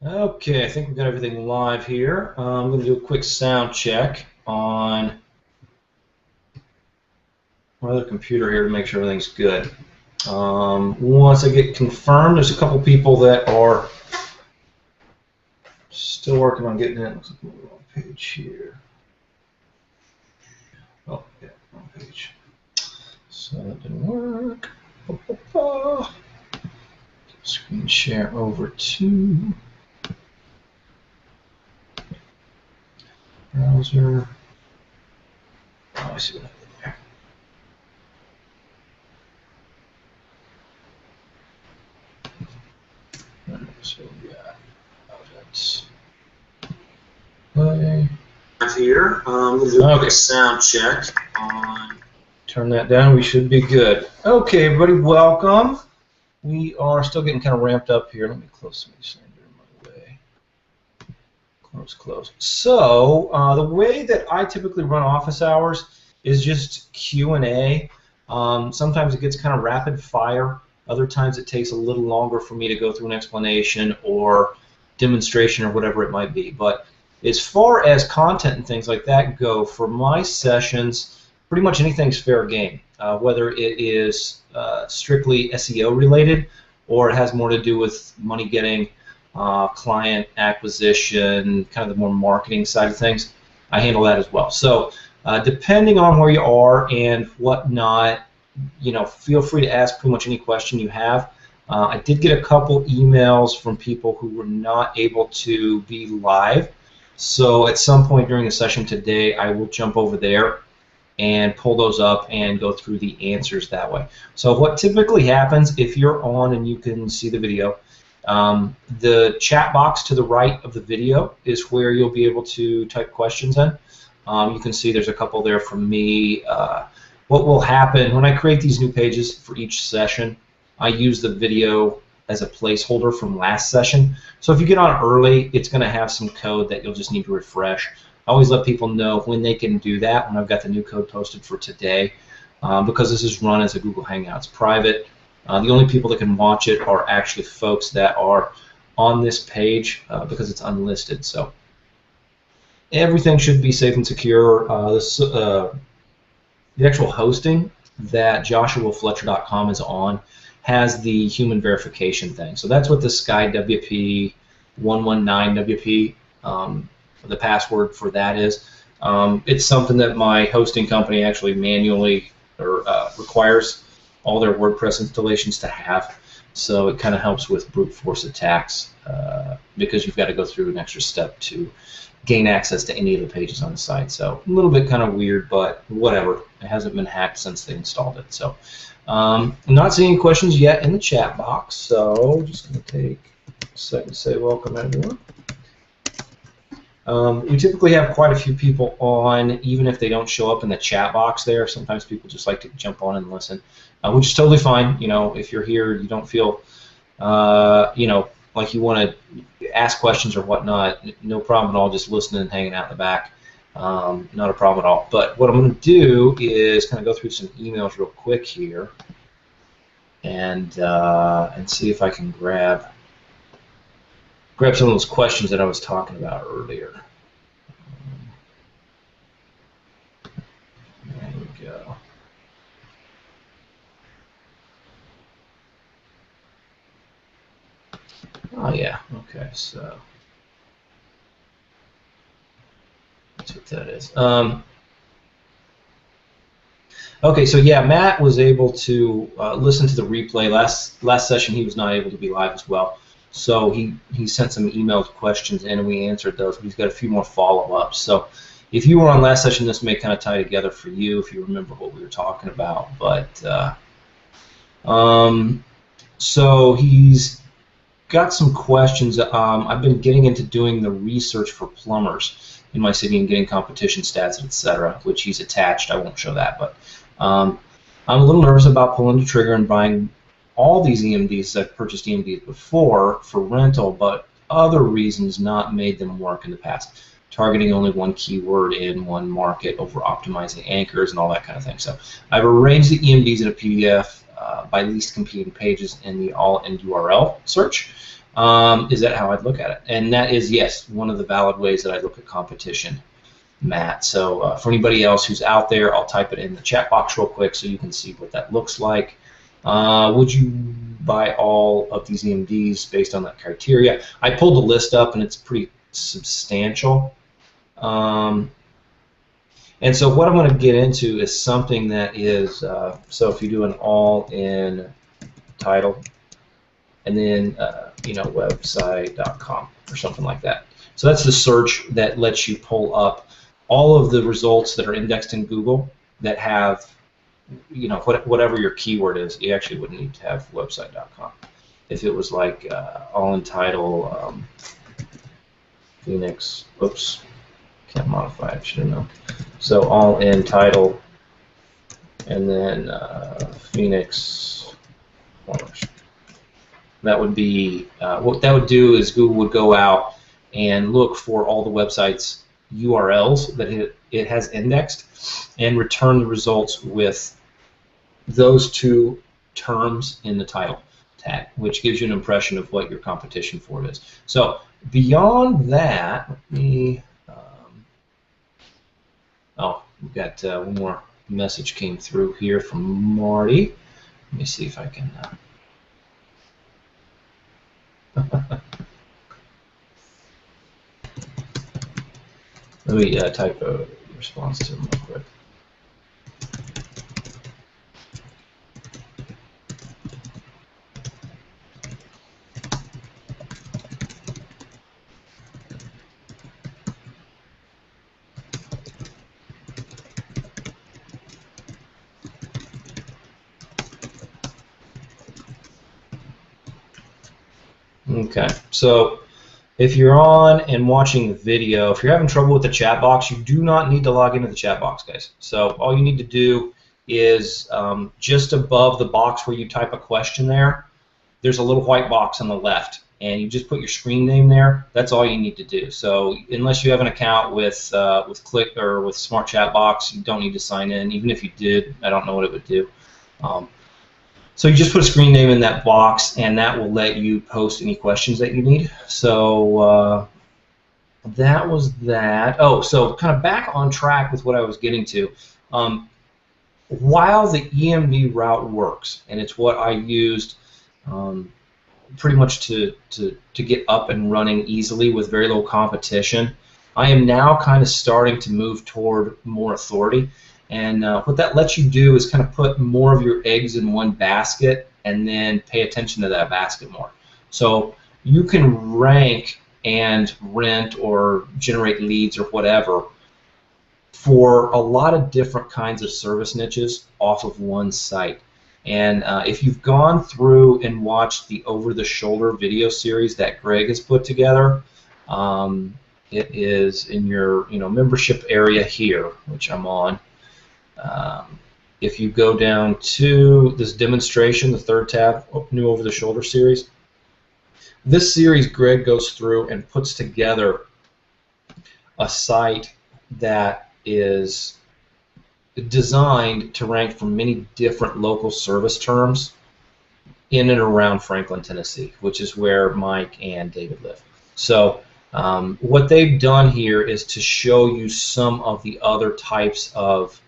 Okay, I think we've got everything live here. I'm going to do a quick sound check on my other computer here to make sure everything's good. Once I get confirmed, there's a couple people that are still working on getting it. Looks like I'm on the wrong page here. Oh, yeah, wrong page. So that didn't work. Screen share over to browser. Oh, I see what I did there. So yeah, that's play. Here, I'm going to do a quick sound check on. Turn that down. We should be good. Okay, everybody, welcome. We are still getting kind of ramped up here. Let me close some of these things my way. Close. So the way that I typically run office hours is just Q&A. Sometimes it gets kind of rapid fire. Other times it takes a little longer for me to go through an explanation or demonstration or whatever it might be. But as far as content and things like that go, for my sessions, pretty much anything's fair game, whether it is strictly SEO related or it has more to do with money getting, client acquisition, kind of the more marketing side of things. I handle that as well. So depending on where you are and whatnot, feel free to ask pretty much any question you have. I did get a couple emails from people who were not able to be live. So at some point during the session today, I will jump over there and pull those up and go through the answers that way. So what typically happens if you're on and you can see the video, the chat box to the right of the video is where you'll be able to type questions in. You can see there's a couple there from me. What will happen when I create these new pages for each session, I use the video as a placeholder from last session. So if you get on early, it's going to have some code that you'll just need to refresh. I always let people know when they can do that when I've got the new code posted for today, because this is run as a Google Hangouts private. The only people that can watch it are actually folks that are on this page because it's unlisted. So everything should be safe and secure. The actual hosting that JoshuaFletcher.com is on has the human verification thing. So that's what the SkyWP119WP, the password for that is. It's something that my hosting company actually manually requires all their WordPress installations to have. So it kind of helps with brute force attacks because you've got to go through an extra step to gain access to any of the pages on the site. So a little bit kind of weird, but whatever. It hasn't been hacked since they installed it. So I'm not seeing any questions yet in the chat box, so just going to take a second to say welcome, everyone. We typically have quite a few people on, even if they don't show up in the chat box there. Sometimes people just like to jump on and listen, which is totally fine. If you're here, you don't feel, like you want to ask questions or whatnot, no problem at all, just listening and hanging out in the back. Not a problem at all. But what I'm going to do is kind of go through some emails real quick here and see if I can grab some of those questions that I was talking about earlier. There we go. Oh yeah, okay, so that's what that is. Okay, so yeah, Matt was able to listen to the replay. Last session he was not able to be live as well. So he sent some emailed questions in and we answered those. He's got a few more follow-ups. So if you were on last session, this may kind of tie together for you if you remember what we were talking about. But so he's got some questions. I've been getting into doing the research for plumbers in my city and getting competition stats, etc., which he's attached. I won't show that, but I'm a little nervous about pulling the trigger and buying all these EMDs. I've purchased EMDs before for rental, but other reasons not made them work in the past. Targeting only one keyword in one market over optimizing anchors and all that kind of thing. So I've arranged the EMDs in a PDF by least competing pages in the all-in URL search. Is that how I'd look at it? And that is, yes, one of the valid ways that I look at competition, Matt. So for anybody else who's out there, I'll type it in the chat box real quick so you can see what that looks like. Would you buy all of these EMDs based on that criteria? I pulled the list up, and it's pretty substantial. And so what I'm going to get into is something that is, so if you do an all-in title, and then website.com or something like that. So that's the search that lets you pull up all of the results that are indexed in Google that have, whatever your keyword is. You actually wouldn't need to have website.com. If it was like all-in title, Phoenix, oops, can't modify it, should have known. So all-in title, and then Phoenix corners. That would be, what that would do is Google would go out and look for all the websites URLs that it has indexed and return the results with those two terms in the title tag, which gives you an impression of what your competition for it is. So beyond that, let me, oh, we've got one more message came through here from Marty. Let me see if I can. Let me type a response to him real quick. Okay, so if you're on and watching the video, if you're having trouble with the chat box, you do not need to log into the chat box, guys. So all you need to do is just above the box where you type a question there's a little white box on the left, and you just put your screen name there. That's all you need to do. So unless you have an account with Click or with Smart Chat Box, you don't need to sign in. Even if you did, I don't know what it would do. So you just put a screen name in that box, and that will let you post any questions that you need. So that was that. Oh, so kind of back on track with what I was getting to. While the EMD route works, and it's what I used pretty much to get up and running easily with very little competition, I am now kind of starting to move toward more authority. And what that lets you do is kind of put more of your eggs in one basket and then pay attention to that basket more. So you can rank and rent or generate leads or whatever for a lot of different kinds of service niches off of one site. And if you've gone through and watched the over-the-shoulder video series that Greg has put together, it is in your membership area here, which I'm on. If you go down to this demonstration, the third tab, new over-the-shoulder series, this series Greg goes through and puts together a site that is designed to rank for many different local service terms in and around Franklin, Tennessee, which is where Mike and David live. So what they've done here is to show you some of the other types of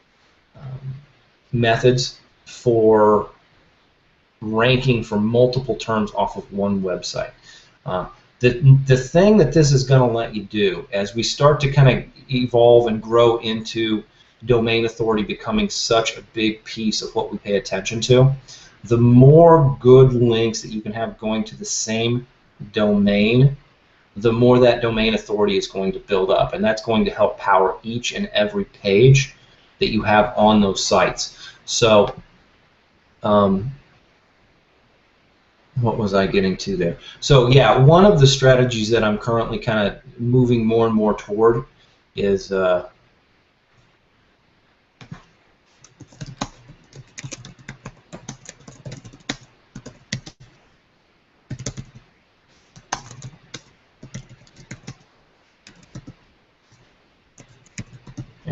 methods for ranking for multiple terms off of one website. The thing that this is going to let you do as we start to kind of evolve and grow into domain authority becoming such a big piece of what we pay attention to, the more good links that you can have going to the same domain, the more that domain authority is going to build up, and that's going to help power each and every page that you have on those sites. So what was I getting to there? So yeah, one of the strategies that I'm currently kind of moving more and more toward is hang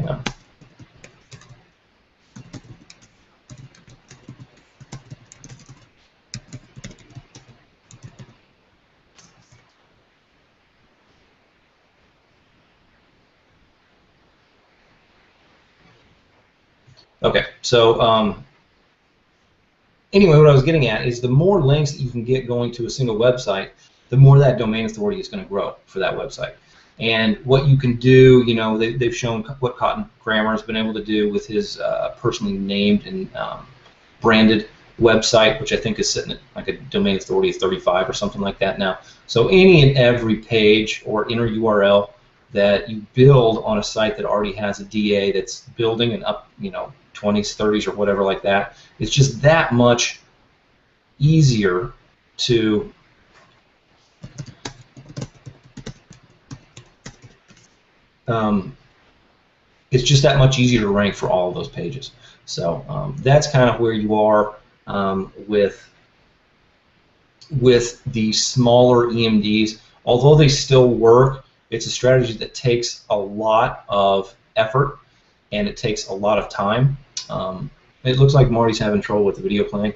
on. Okay, so anyway, what I was getting at is the more links that you can get going to a single website, the more that domain authority is going to grow for that website. And what you can do, you know, they've shown what Cotton Grammar has been able to do with his personally named and branded website, which I think is sitting at like a domain authority of 35 or something like that now. So any and every page or inner URL that you build on a site that already has a DA that's building and up, you know, 20s, 30s, or whatever like that, it's just that much easier to it's just that much easier to rank for all of those pages. So that's kind of where you are with the smaller EMDs. Although they still work, it's a strategy that takes a lot of effort and it takes a lot of time. It looks like Marty's having trouble with the video playing.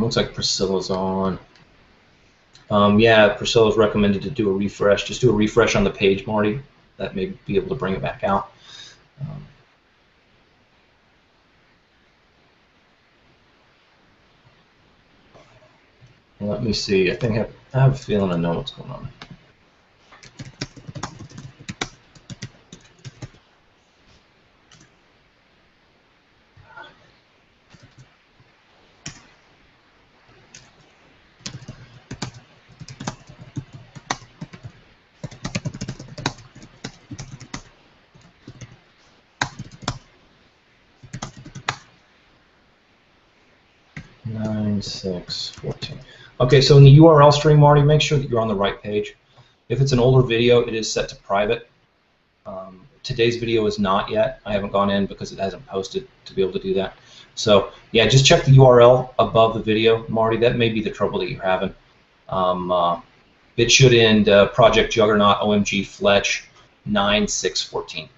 Looks like Priscilla's on. Yeah, Priscilla's recommended to do a refresh. Just do a refresh on the page, Marty. That may be able to bring it back out. Let me see. I think I have a feeling I know what's going on. Qzx899 Okay, so in the URL string, Marty, make sure that you're on the right page. If it's an older video, it is set to private. Today's video is not yet. I haven't gone in because it hasn't posted to be able to do that. So yeah, just check the URL above the video, Marty. That may be the trouble that you're having. It should end Project Juggernaut OMG Fletch 9614.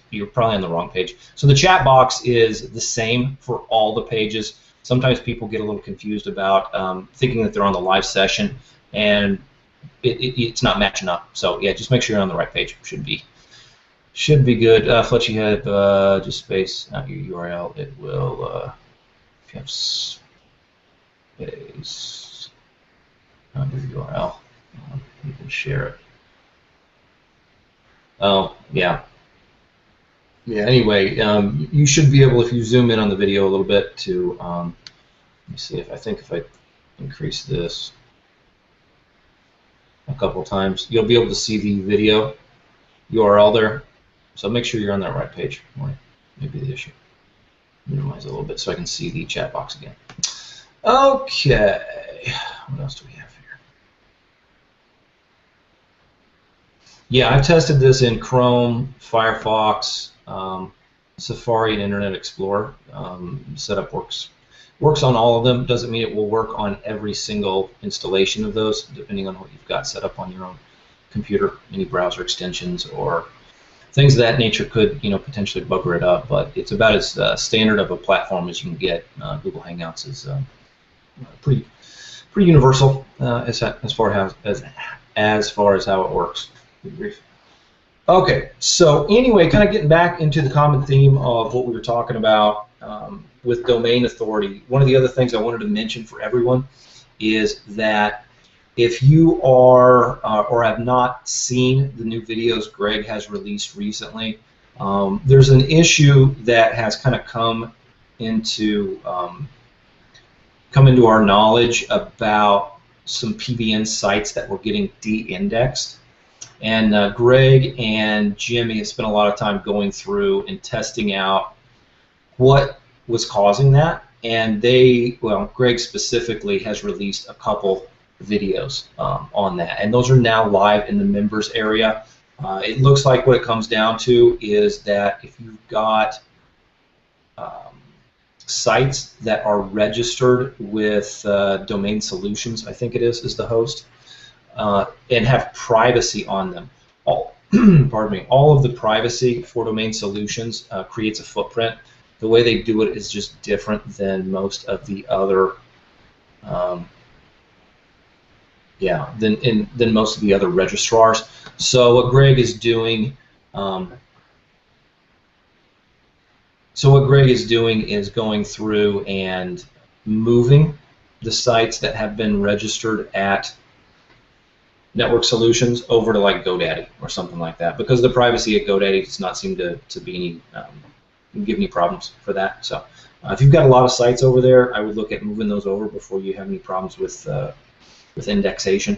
You're probably on the wrong page. So the chat box is the same for all the pages. Sometimes people get a little confused about thinking that they're on the live session, and it's not matching up. So yeah, just make sure you're on the right page. Should be good. Fletch, you have just space out your URL. It will, if you have space on your URL, you can share it. Oh yeah. Yeah, anyway, you should be able, if you zoom in on the video a little bit, to, let me see, if I increase this a couple times, you'll be able to see the video URL there. So make sure you're on that right page. Maybe the issue. Minimize it a little bit so I can see the chat box again. Okay, what else do we have here? Yeah, I've tested this in Chrome, Firefox, Safari, and Internet Explorer. Setup works on all of them. Doesn't mean it will work on every single installation of those, depending on what you've got set up on your own computer. Any browser extensions or things of that nature could, potentially bugger it up. But it's about as standard of a platform as you can get. Google Hangouts is pretty universal as far as how it works. Good grief. Okay, so anyway, kind of getting back into the common theme of what we were talking about with domain authority, one of the other things I wanted to mention for everyone is that if you are or have not seen the new videos Greg has released recently, there's an issue that has kind of come into our knowledge about some PBN sites that were getting de-indexed. And Greg and Jimmy have spent a lot of time going through and testing out what was causing that. And Greg specifically has released a couple videos on that. And those are now live in the members area. It looks like what it comes down to is that if you've got sites that are registered with Domain Solutions, I think it is the host, and have privacy on them. All of the privacy for Domain Solutions creates a footprint the way they do it is just different than most of the other, than most of the other registrars. So what Greg is doing, is going through and moving the sites that have been registered at Network Solutions over to like GoDaddy or something like that, because the privacy at GoDaddy does not seem to be any give any problems for that. So if you've got a lot of sites over there, I would look at moving those over before you have any problems with indexation.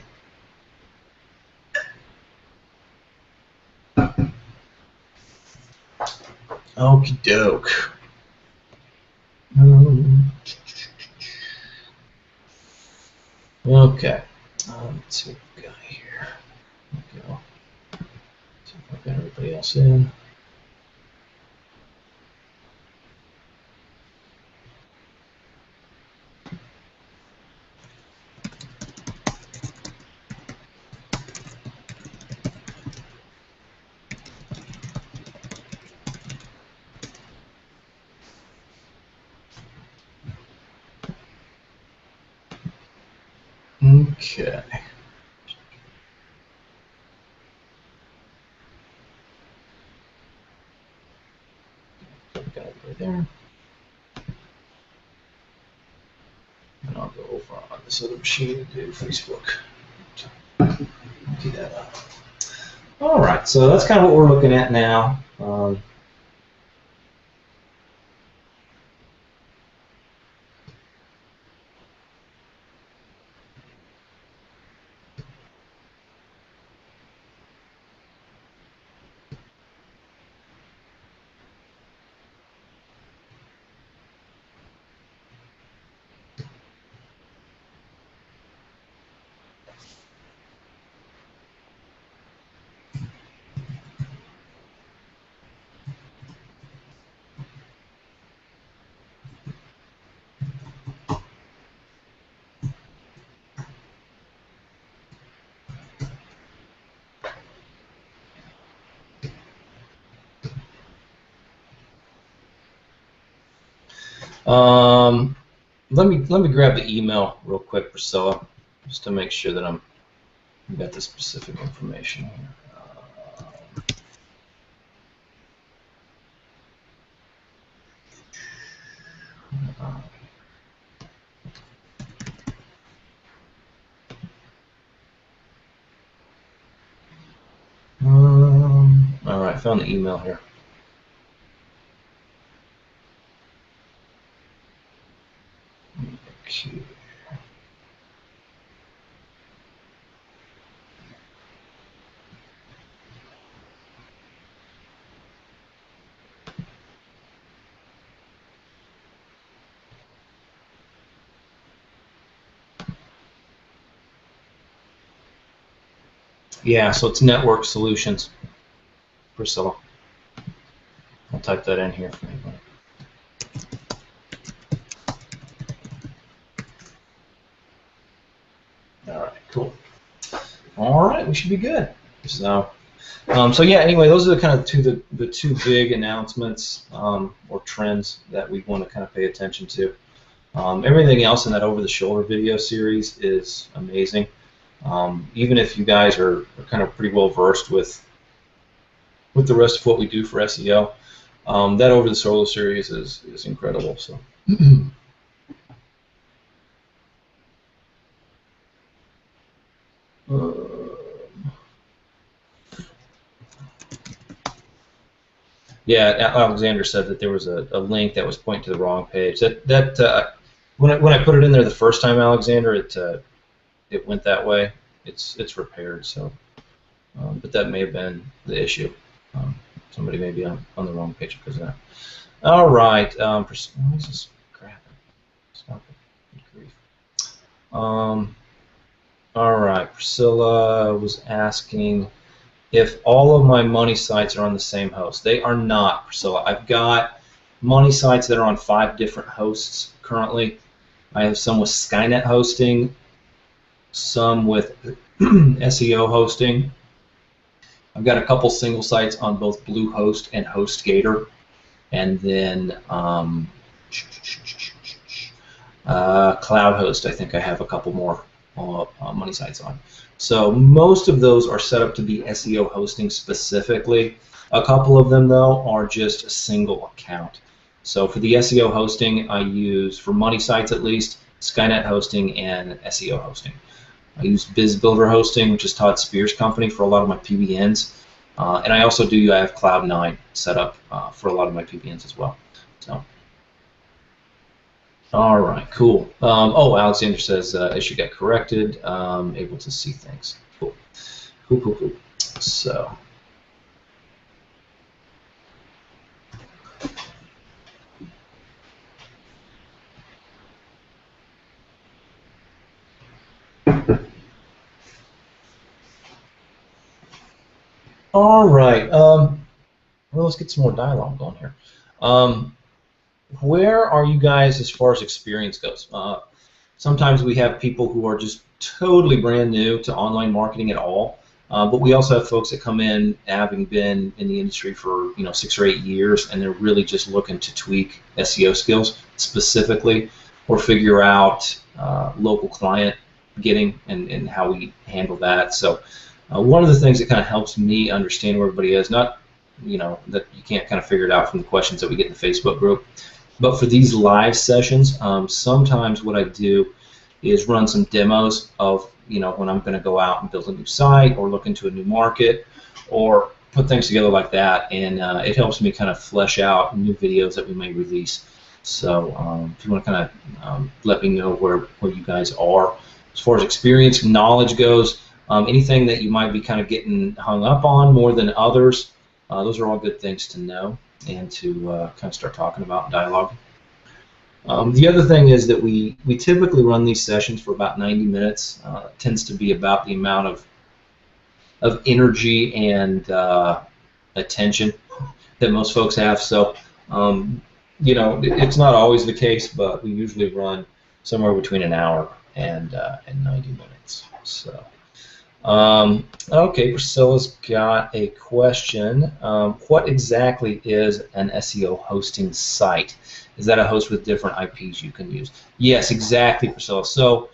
Okie doke. Okay. Let's see what we got here. There we go. See if I've got everybody else in. Okay. Got it right there. And I'll go over on this other machine and do Facebook. Do that up. All right, so that's kind of what we're looking at now. Let me grab the email real quick, Priscilla, just to make sure that I've got the specific information here. All right, found the email here. Okay. Yeah, so it's Network Solutions, Priscilla. I'll type that in here for anybody. All right, cool. All right, we should be good. So, yeah. Anyway, those are the kind of the two big announcements or trends that we want to kind of pay attention to. Everything else in that over-the-shoulder video series is amazing. Even if you guys are kind of pretty well versed with the rest of what we do for SEO, that over-the-shoulder series is incredible. So. Yeah, Alexander said that there was a link that was pointing to the wrong page. When I put it in there the first time, Alexander, it went that way. It's repaired, so but that may have been the issue. Somebody may be on the wrong page because of that. All right, what is this crap? Stop it! Good grief. All right, Priscilla was asking if all of my money sites are on the same host. They are not, Priscilla. I've got money sites that are on 5 different hosts currently. I have some with Skynet hosting, some with SEO hosting. I've got a couple single sites on both Bluehost and HostGator, and then CloudHost. I think I have a couple more money sites on. So most of those are set up to be SEO hosting specifically. A couple of them, though, are just a single account. So for the SEO hosting, I use, for money sites at least, Skynet hosting and SEO hosting. I use BizBuilder hosting, which is Todd Spears' company, for a lot of my PBNs. And I also do, I have Cloud9 set up for a lot of my PBNs as well. So. All right, cool. Oh, Alexander says issue got corrected. Able to see things. Cool. Cool, cool, cool. So. All right. Well, let's get some more dialogue going here. Where are you guys as far as experience goes? Sometimes we have people who are just totally brand new to online marketing at all, but we also have folks that come in having been in the industry for 6 or 8 years, and they're really just looking to tweak SEO skills specifically, or figure out local client getting and how we handle that. So one of the things that kind of helps me understand where everybody is, not that you can't kind of figure it out from the questions that we get in the Facebook group, but for these live sessions, sometimes what I do is run some demos of when I'm going to go out and build a new site or look into a new market or put things together like that, and it helps me kind of flesh out new videos that we may release. So if you want to kind of let me know where you guys are as far as experience, knowledge goes, anything that you might be kind of getting hung up on more than others, those are all good things to know and to kind of start talking about and dialoguing. The other thing is that we typically run these sessions for about 90 minutes. It tends to be about the amount of energy and attention that most folks have. So, it's not always the case, but we usually run somewhere between an hour and 90 minutes. So. Okay, Priscilla's got a question. What exactly is an SEO hosting site? Is that a host with different IPs you can use? Yes, exactly, Priscilla. So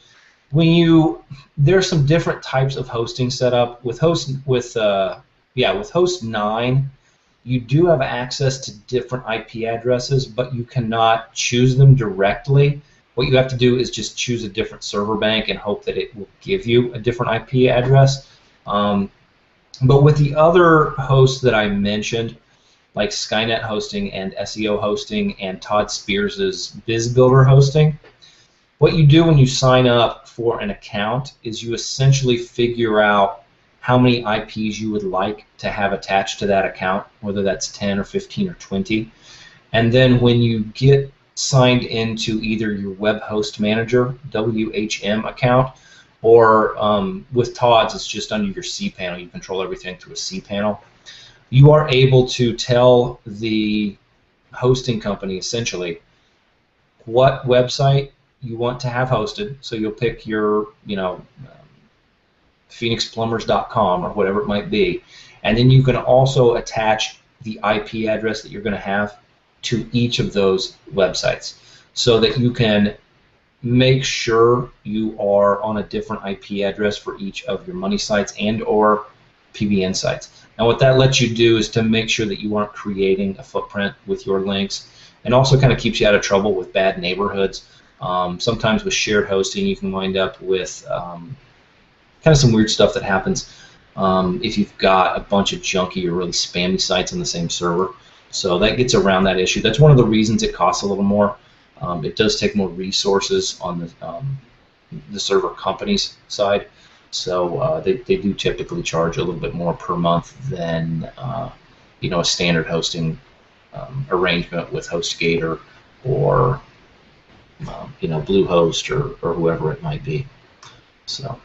there's some different types of hosting set up. With host 9, you do have access to different IP addresses, but you cannot choose them directly. What you have to do is just choose a different server bank and hope that it will give you a different IP address. But with the other hosts that I mentioned, like Skynet hosting and SEO hosting and Todd Spears' BizBuilder hosting, what you do when you sign up for an account is you essentially figure out how many IPs you would like to have attached to that account, whether that's 10 or 15 or 20. And then when you get signed into either your web host manager WHM account, or with Todd's, it's just under your cPanel. You control everything through a cPanel. You are able to tell the hosting company essentially what website you want to have hosted. So you'll pick your, phoenixplumbers.com or whatever it might be, and then you can also attach the IP address that you're going to have to each of those websites, so that you can make sure you are on a different IP address for each of your money sites and or PBN sites. And what that lets you do is to make sure that you aren't creating a footprint with your links, and also kind of keeps you out of trouble with bad neighborhoods. Sometimes with shared hosting, you can wind up with kind of some weird stuff that happens if you've got a bunch of junky or really spammy sites on the same server. So that gets around that issue. That's one of the reasons it costs a little more. It does take more resources on the server company's side. So they do typically charge a little bit more per month than a standard hosting arrangement with HostGator or Bluehost or whoever it might be. So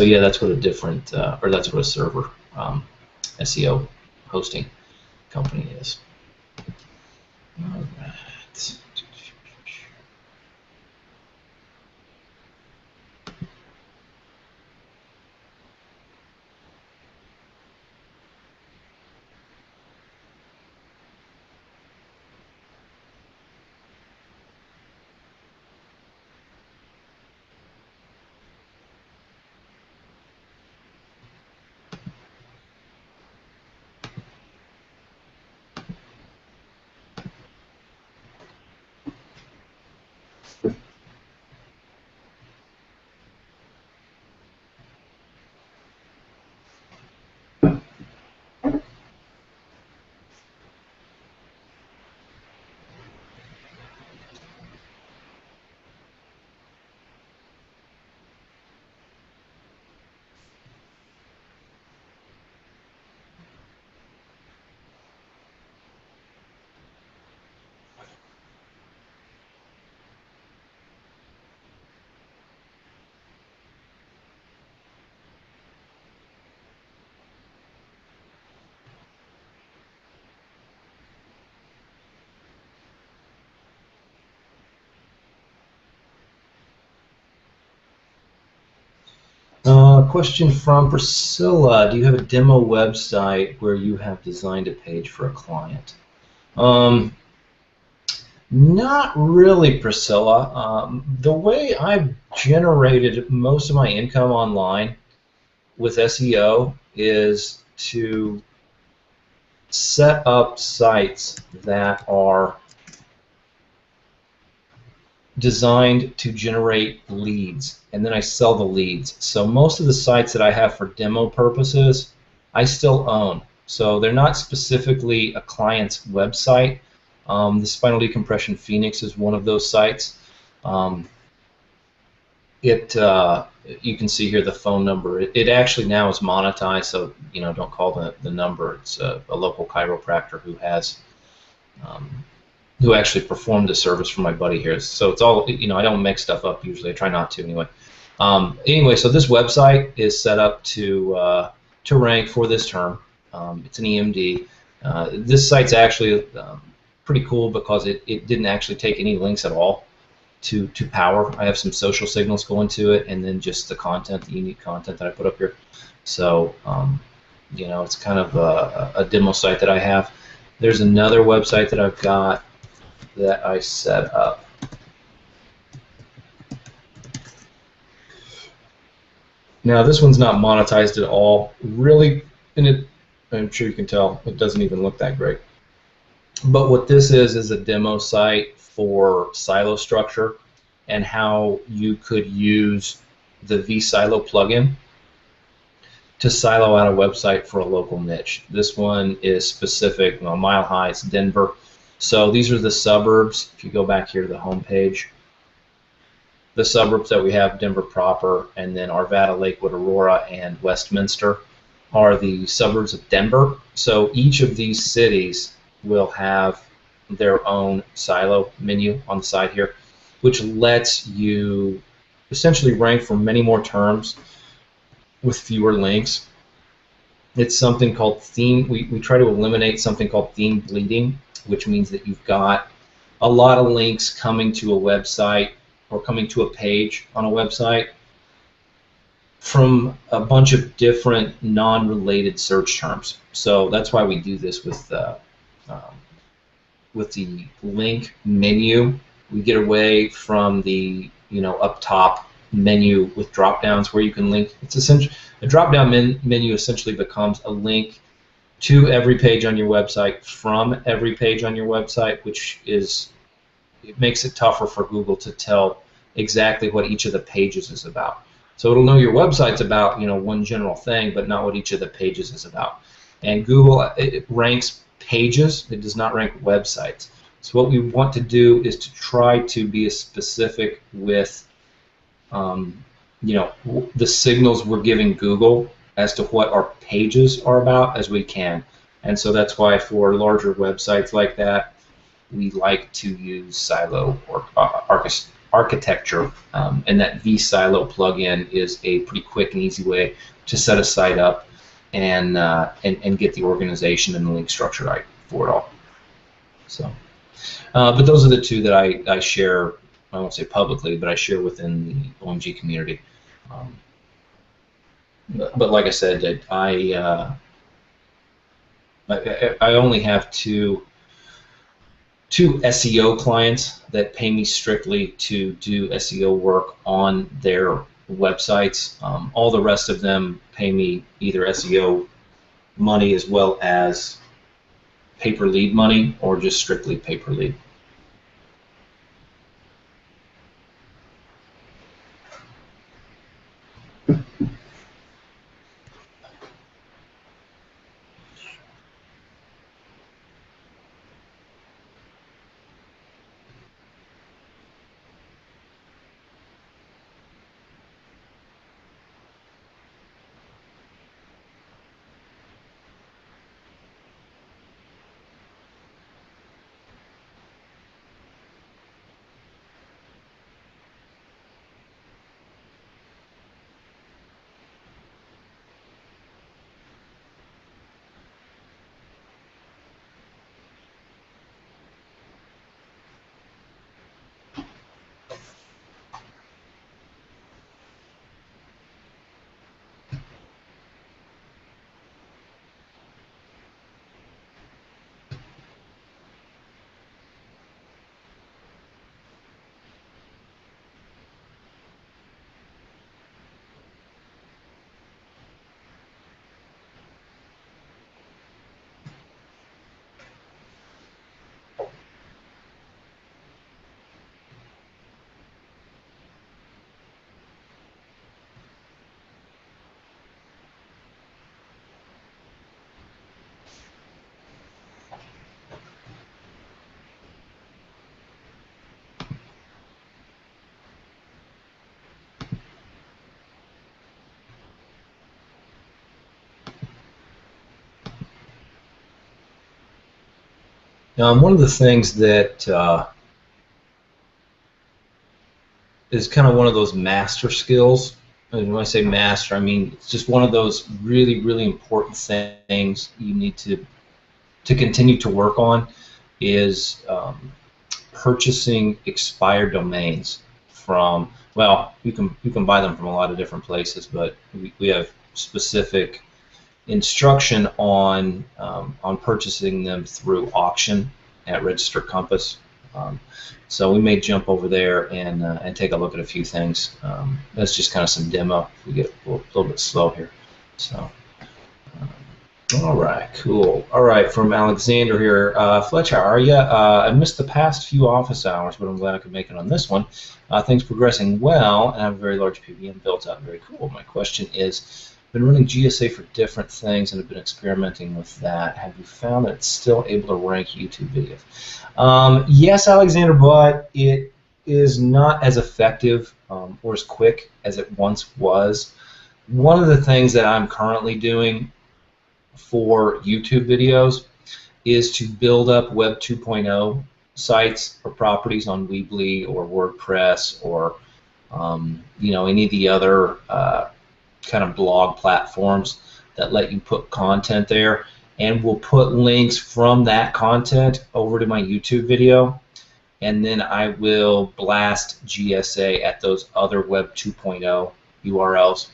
yeah, that's what a different or that's what a server SEO hosting company is. All right. Question from Priscilla. Do you have a demo website where you have designed a page for a client? Not really, Priscilla. The way I've generated most of my income online with SEO is to set up sites that are designed to generate leads, and then I sell the leads. So most of the sites that I have for demo purposes, I still own. So they're not specifically a client's website. The Spinal Decompression Phoenix is one of those sites. You can see here the phone number. It actually now is monetized, so don't call the number. It's a local chiropractor who actually performed the service for my buddy here. So it's all, I don't make stuff up usually. I try not to anyway. Anyway, so this website is set up to rank for this term. It's an EMD. This site's actually pretty cool because it didn't actually take any links at all to power. I have some social signals going to it, and then just the content, the unique content that I put up here. So, it's kind of a demo site that I have. There's another website that I've got that I set up. Now this one's not monetized at all, really, and I'm sure you can tell it doesn't even look that great. But what this is a demo site for silo structure and how you could use the vSilo plugin to silo out a website for a local niche. This one is specific, Mile High, it's Denver. So these are the suburbs. If you go back here to the home page, the suburbs that we have, Denver proper, and then Arvada, Lakewood, Aurora, and Westminster are the suburbs of Denver. So each of these cities will have their own silo menu on the side here, which lets you essentially rank for many more terms with fewer links. It's something called theme. We try to eliminate something called theme bleeding, which means that you've got a lot of links coming to a website or coming to a page on a website from a bunch of different non-related search terms. So that's why we do this with the link menu. We get away from the up top menu with drop downs where you can link. It's essentially a drop down menu essentially becomes a link to every page on your website from every page on your website, which it makes it tougher for Google to tell exactly what each of the pages is about. So it'll know your website's about one general thing, but not what each of the pages is about. And Google, it ranks pages. It does not rank websites. So what we want to do is to try to be as specific with the signals we're giving Google as to what our pages are about as we can. And so that's why for larger websites like that, we like to use silo or architecture, and that vSilo plugin is a pretty quick and easy way to set a site up and get the organization and the link structure right for it all. So, but those are the two that I share. I won't say publicly, but I share within the OMG community. But like I said, I only have two SEO clients that pay me strictly to do SEO work on their websites. All the rest of them pay me either SEO money as well as pay-per-lead money, or just strictly pay-per-lead. One of the things that is kind of one of those master skills. And when I say master, I mean it's just one of those really, really important things you need to continue to work on is purchasing expired domains from, well, you can buy them from a lot of different places, but we have specific instruction on purchasing them through auction at Register Compass. So we may jump over there and take a look at a few things. That's just kind of some demo. We get a little bit slow here. So, all right, cool. All right, from Alexander here. Fletch, how are you? I missed the past few office hours, but I'm glad I could make it on this one. Things progressing well, and I have a very large PBM built out. Very cool. My question is, I've been running GSA for different things and have been experimenting with that. Have you found that it's still able to rank YouTube videos? Yes, Alexander, but it is not as effective or as quick as it once was. One of the things that I'm currently doing for YouTube videos is to build up Web 2.0 sites or properties on Weebly or WordPress or any of the other kind of blog platforms that let you put content there, and we'll put links from that content over to my YouTube video, and then I will blast GSA at those other Web 2.0 URLs,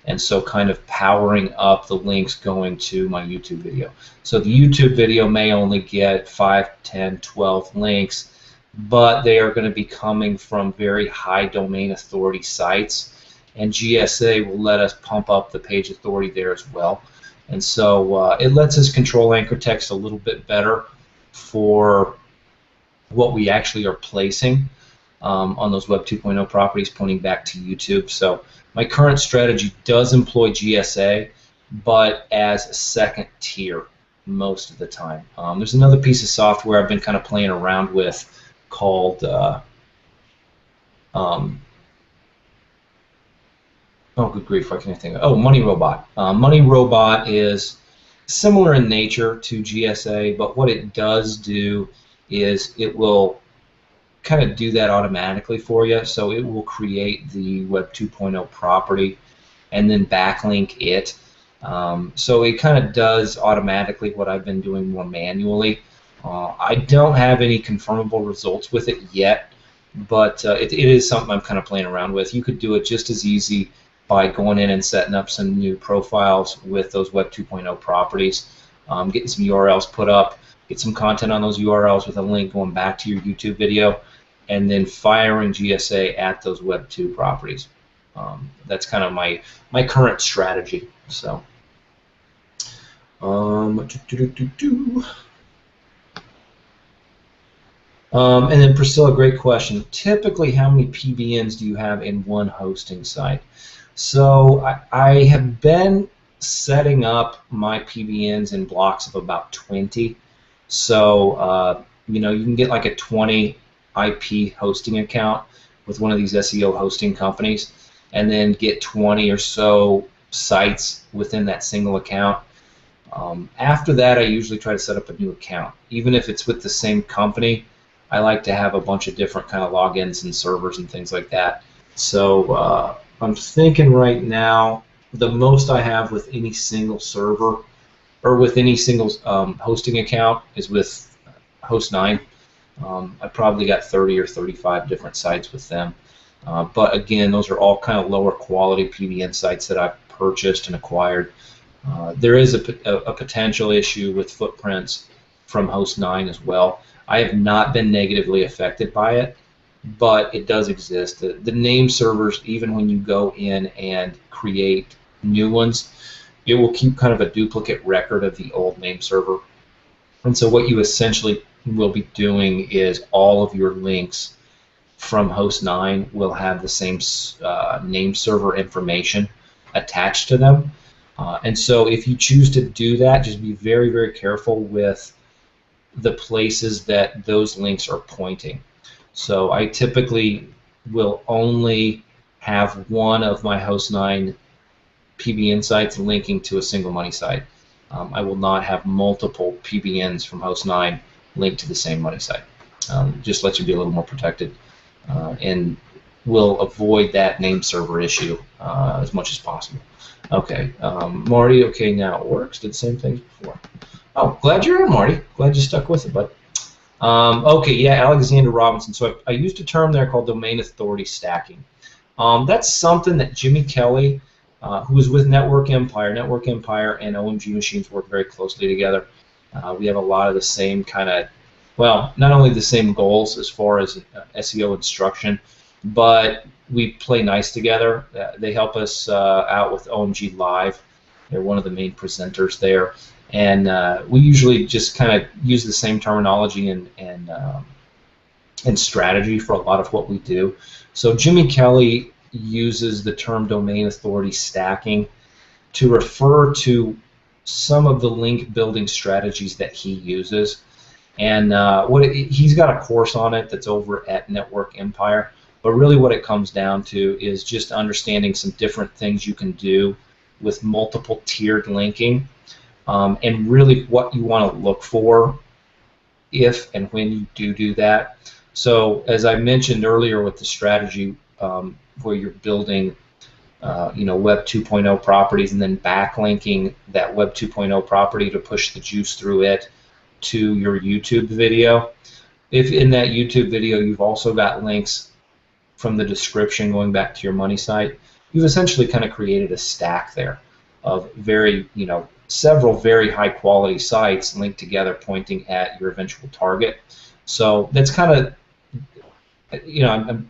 and so kind of powering up the links going to my YouTube video. So the YouTube video may only get 5, 10, 12 links, but they are going to be coming from very high domain authority sites, and GSA will let us pump up the page authority there as well. And so it lets us control anchor text a little bit better for what we actually are placing on those Web 2.0 properties pointing back to YouTube. So my current strategy does employ GSA, but as a second tier most of the time. There's another piece of software I've been kind of playing around with called oh, good grief, what can I think of? Oh, Money Robot. Money Robot is similar in nature to GSA, but what it does do is it will kind of do that automatically for you. So it will create the Web 2.0 property and then backlink it. So it kind of does automatically what I've been doing more manually. I don't have any confirmable results with it yet, but it is something I'm kind of playing around with. You could do it just as easy by going in and setting up some new profiles with those Web 2.0 properties, getting some URLs put up, get some content on those URLs with a link going back to your YouTube video, and then firing GSA at those Web 2 properties. That's kind of my current strategy. So, and then Priscilla, great question. Typically, how many PBNs do you have in one hosting site? So I have been setting up my PBNs in blocks of about 20. So you can get like a 20 IP hosting account with one of these SEO hosting companies, and then get 20 or so sites within that single account. After that, I usually try to set up a new account. Even if it's with the same company, I like to have a bunch of different kind of logins and servers and things like that. So I'm thinking right now the most I have with any single server or with any single hosting account is with Host9. I probably got 30 or 35 different sites with them. But again, those are all kind of lower quality PBN sites that I've purchased and acquired. There is a potential issue with footprints from Host9 as well. I have not been negatively affected by it, but it does exist. The name servers, even when you go in and create new ones, it will keep kind of a duplicate record of the old name server. And so what you essentially will be doing is all of your links from Host9 will have the same name server information attached to them. And so if you choose to do that, just be very, very careful with the places that those links are pointing. So I typically will only have one of my Host9 PBN sites linking to a single money site. I will not have multiple PBNs from Host9 link to the same money site. Just lets you be a little more protected and will avoid that name server issue as much as possible. Okay, Marty, okay, now it works. Did the same things before. Oh, glad you're here, Marty. Glad you stuck with it, bud. Okay, yeah, Alexander Robinson. So I used a term there called domain authority stacking. That's something that Jimmy Kelly, who was with Network Empire and OMG Machines work very closely together. We have a lot of the same kind of, well, not only the same goals as far as SEO instruction, but we play nice together. They help us out with OMG Live. They're one of the main presenters there. And we usually just kind of use the same terminology and strategy for a lot of what we do. So Jimmy Kelly uses the term domain authority stacking to refer to some of the link building strategies that he uses. And he's got a course on it that's over at Network Empire. But really what it comes down to is just understanding some different things you can do with multiple tiered linking. And really what you want to look for if and when you do that. So as I mentioned earlier with the strategy where you're building Web 2.0 properties and then backlinking that Web 2.0 property to push the juice through it to your YouTube video. If in that YouTube video you've also got links from the description going back to your money site, you've essentially kind of created a stack there of several very high quality sites linked together pointing at your eventual target. So that's kind of, I'm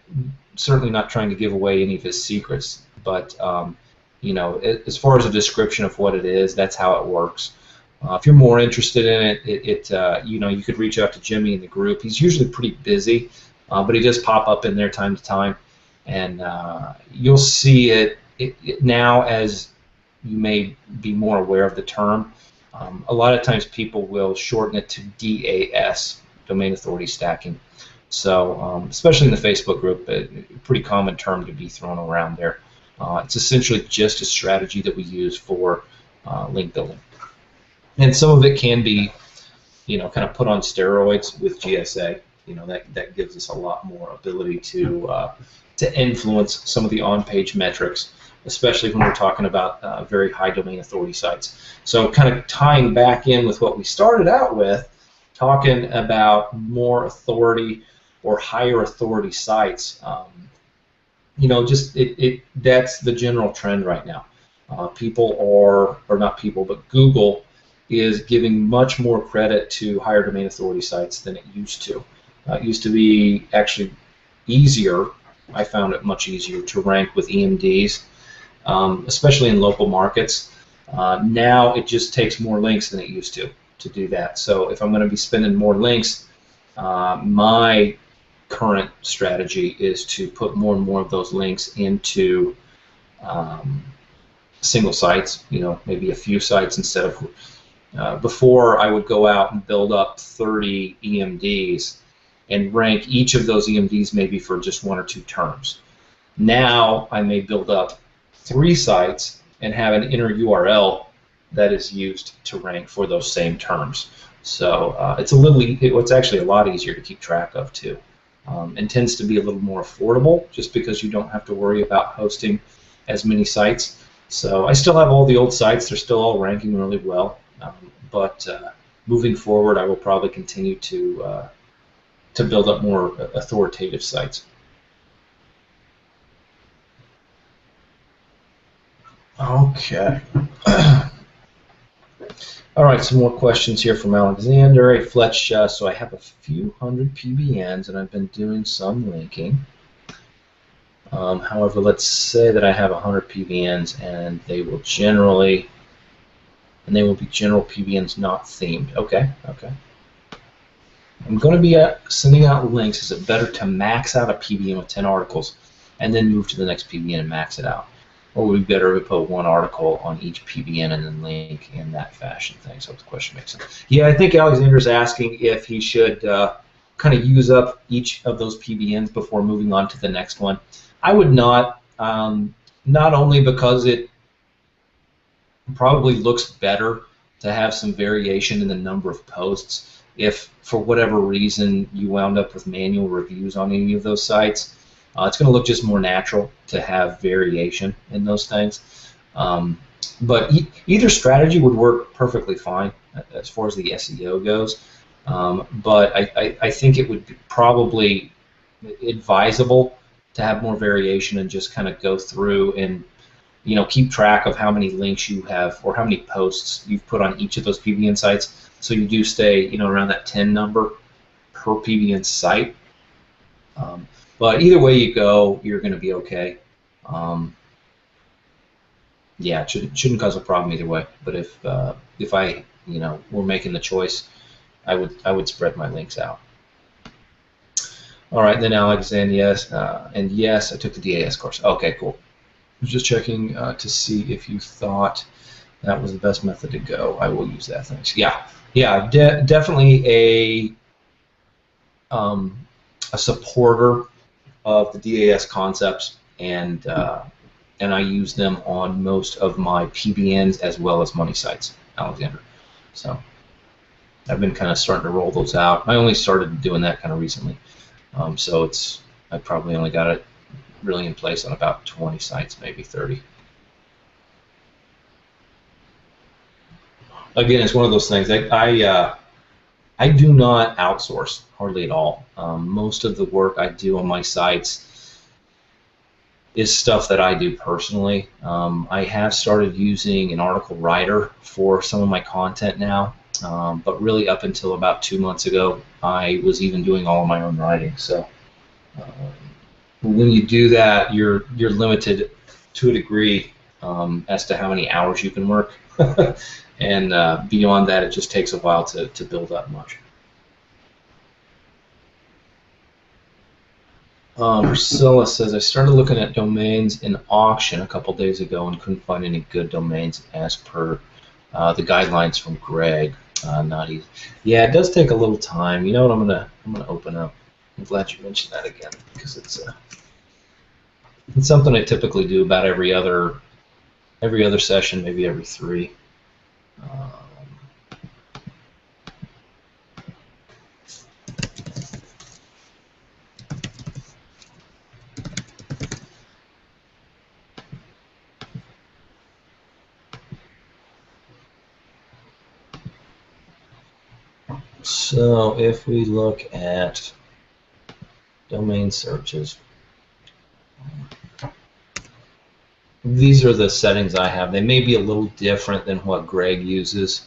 certainly not trying to give away any of his secrets, but as far as a description of what it is, that's how it works. If you're more interested in it, you could reach out to Jimmy in the group. He's usually pretty busy, but he does pop up in there time to time, and you'll see it now as you may be more aware of the term. A lot of times people will shorten it to DAS, domain authority stacking. So especially in the Facebook group, a pretty common term to be thrown around there. It's essentially just a strategy that we use for link building. And some of it can be, kind of put on steroids with GSA. That gives us a lot more ability to influence some of the on-page metrics, especially when we're talking about very high domain authority sites. So kind of tying back in with what we started out with, talking about more authority or higher authority sites. That's the general trend right now. Google is giving much more credit to higher domain authority sites than it used to. It used to be actually easier. I found it much easier to rank with EMDs, especially in local markets. Now it just takes more links than it used to do that. So if I'm going to be spending more links, my current strategy is to put more and more of those links into single sites, maybe a few sites instead of before I would go out and build up 30 EMDs and rank each of those EMDs maybe for just one or two terms. Now I may build up 3 sites and have an inner URL that is used to rank for those same terms. So it's actually a lot easier to keep track of too, and tends to be a little more affordable just because you don't have to worry about hosting as many sites. So I still have all the old sites; they're still all ranking really well. But moving forward, I will probably continue to build up more authoritative sites. Okay. All right, some more questions here from Alexander. Hey, Fl1Tch, so I have a few hundred PBNs, and I've been doing some linking. However, let's say that I have 100 PBNs, and they will be general PBNs not themed. Okay. I'm going to be sending out links. Is it better to max out a PBN with 10 articles and then move to the next PBN and max it out? Or would it be better to put one article on each PBN and then link in that fashion? Thanks. I hope the question makes sense. Yeah, I think Alexander's asking if he should kind of use up each of those PBNs before moving on to the next one. I would not, not only because it probably looks better to have some variation in the number of posts if for whatever reason you wound up with manual reviews on any of those sites, it's going to look just more natural to have variation in those things. But either strategy would work perfectly fine as far as the SEO goes. But I think it would be probably advisable to have more variation and just kind of go through and keep track of how many links you have or how many posts you've put on each of those PBN sites, so you do stay around that 10 number per PBN site. But either way you go, you're going to be okay. Yeah, it shouldn't cause a problem either way. But if I were making the choice, I would spread my links out. All right, then Alex, and yes, I took the DAS course. Okay, cool. I was just checking to see if you thought that was the best method to go. I will use that. Thanks. Yeah, definitely a supporter of the DAS concepts, and I use them on most of my PBNs as well as money sites, Alexander. So I've been kind of starting to roll those out. I only started doing that kind of recently, so I probably only got it really in place on about 20 sites, maybe 30. Again, it's one of those things. I do not outsource hardly at all. Most of the work I do on my sites is stuff that I do personally. I have started using an article writer for some of my content now, but really up until about 2 months ago, I was even doing all of my own writing. So when you do that, you're limited to a degree as to how many hours you can work. And beyond that, it just takes a while to build up much. Priscilla says, I started looking at domains in auction a couple days ago and couldn't find any good domains as per the guidelines from Greg. Not easy. Yeah, it does take a little time. You know what? I'm gonna open up. I'm glad you mentioned that again, because it's something I typically do about every other session, maybe every 3. So if we look at domain searches, these are the settings I have. They may be a little different than what Greg uses,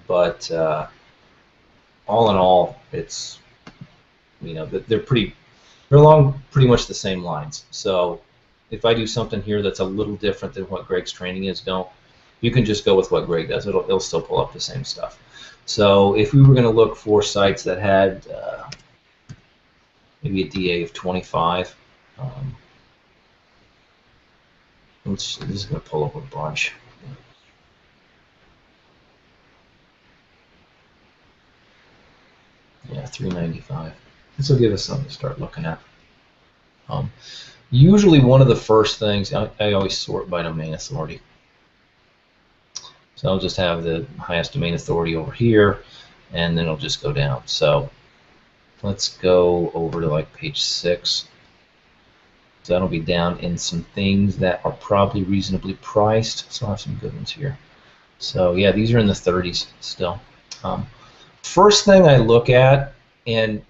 but all in all, it's they're along pretty much the same lines. So if I do something here that's a little different than what Greg's training is, you can just go with what Greg does. It'll still pull up the same stuff. So if we were going to look for sites that had maybe a DA of 25, this is going to pull up a bunch. Yeah, 395. This will give us something to start looking at. Usually one of the first things, I always sort by domain authority. So I'll just have the highest domain authority over here, and then it'll just go down. So let's go over to like page 6. So that'll be down in some things that are probably reasonably priced. So I'll have some good ones here. So yeah, these are in the 30s still. First thing I look at, and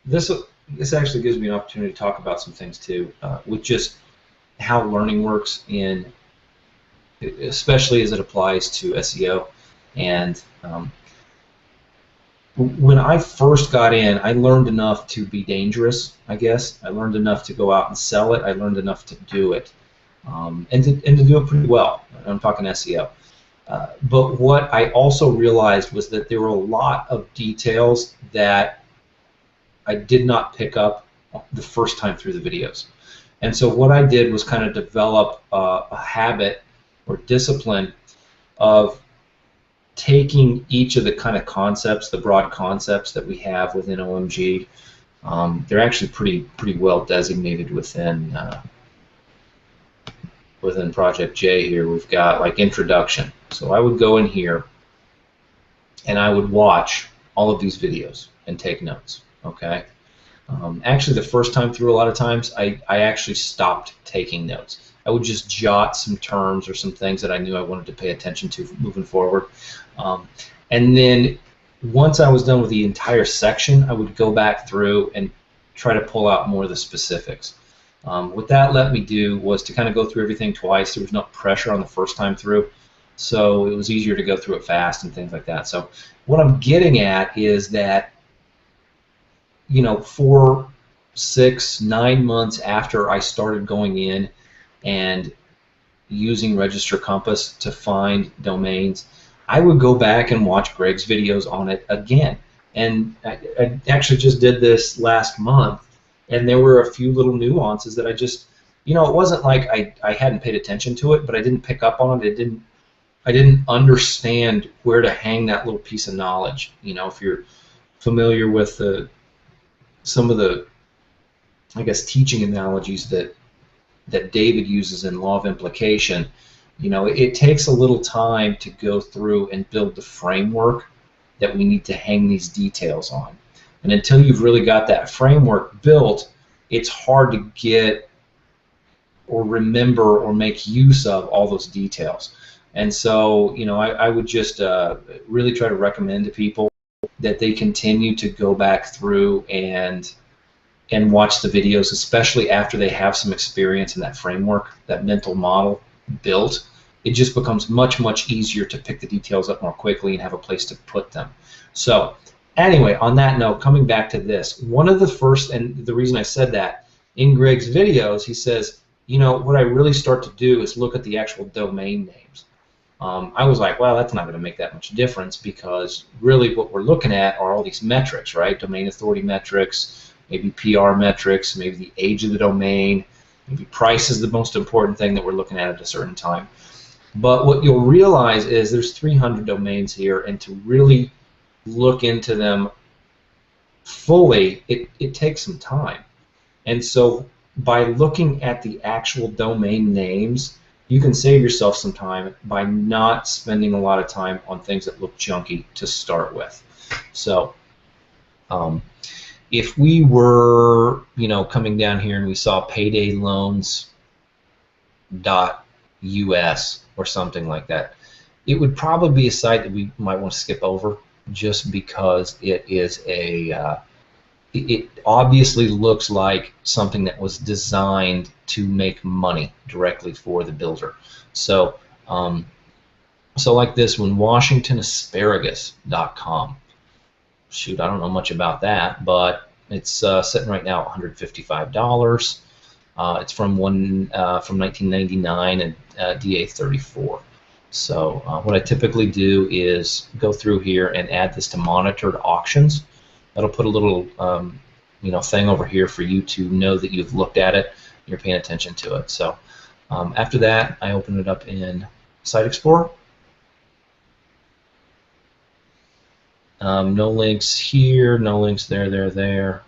this actually gives me an opportunity to talk about some things too, with just how learning works especially as it applies to SEO. And when I first got in, I learned enough to be dangerous, I guess. I learned enough to go out and sell it. I learned enough to do it, and to do it pretty well. I'm talking SEO. But what I also realized was that there were a lot of details that I did not pick up the first time through the videos. And so what I did was kind of develop a habit or discipline of taking each of the kind of concepts, the broad concepts that we have within OMG. They're actually pretty well designated within Project J here. We've got like introduction. So I would go in here and I would watch all of these videos and take notes. Okay. Actually, the first time through, a lot of times, I actually stopped taking notes. I would just jot some terms or some things that I knew I wanted to pay attention to moving forward. And then once I was done with the entire section, I would go back through and try to pull out more of the specifics. What that let me do was to kind of go through everything twice. There was no pressure on the first time through, so it was easier to go through it fast and things like that. So what I'm getting at is that, you know, 4, 6, 9 months after I started going in and using Register Compass to find domains, I would go back and watch Greg's videos on it again. And I actually just did this last month, and there were a few little nuances that I just, you know, it wasn't like I hadn't paid attention to it, but I didn't pick up on it. I didn't understand where to hang that little piece of knowledge. You know, if you're familiar with some of the, I guess, teaching analogies that David uses in Law of Implication, you know, it takes a little time to go through and build the framework that we need to hang these details on. And until you've really got that framework built, it's hard to get or remember or make use of all those details. And so, you know, I would just really try to recommend to people that they continue to go back through and watch the videos, especially after they have some experience in that framework, that mental model built. It just becomes much, much easier to pick the details up more quickly and have a place to put them. So anyway, on that note, coming back to this, one of the first, and the reason I said that, in Greg's videos, he says, you know, what I really start to do is look at the actual domain names. I was like, well, that's not going to make that much difference, because really what we're looking at are all these metrics, right? Domain authority metrics, maybe PR metrics, maybe the age of the domain, maybe price is the most important thing that we're looking at a certain time. But what you'll realize is there's 300 domains here, and to really look into them fully, it takes some time. And so by looking at the actual domain names, you can save yourself some time by not spending a lot of time on things that look junky to start with. So if we were, you know, coming down here and we saw paydayloans.us or something like that, it would probably be a site that we might want to skip over, just because it is a it obviously looks like something that was designed to make money directly for the builder. So so like this one, WashingtonAsparagus.com. Shoot, I don't know much about that, but it's sitting right now at $155. It's from 1999 and DA34. So what I typically do is go through here and add this to monitored auctions. That'll put a little you know, thing over here for you to know that you've looked at it, you're paying attention to it. So after that, I open it up in Site Explorer. No links here, no links there.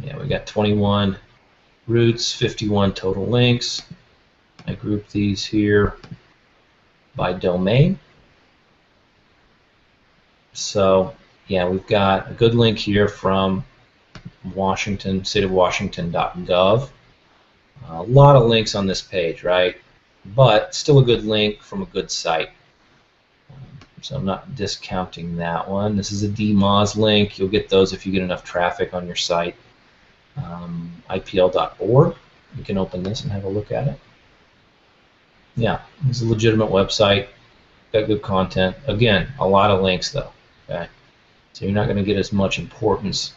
Yeah, we got 21 routes, 51 total links. I group these here by domain. So yeah, we've got a good link here from Washington, stateofwashington.gov. A lot of links on this page, right? But still a good link from a good site. So I'm not discounting that one. This is a DMOZ link. You'll get those if you get enough traffic on your site. IPL.org. You can open this and have a look at it. Yeah, it's a legitimate website. Got good content. Again, a lot of links though. Okay, so you're not going to get as much importance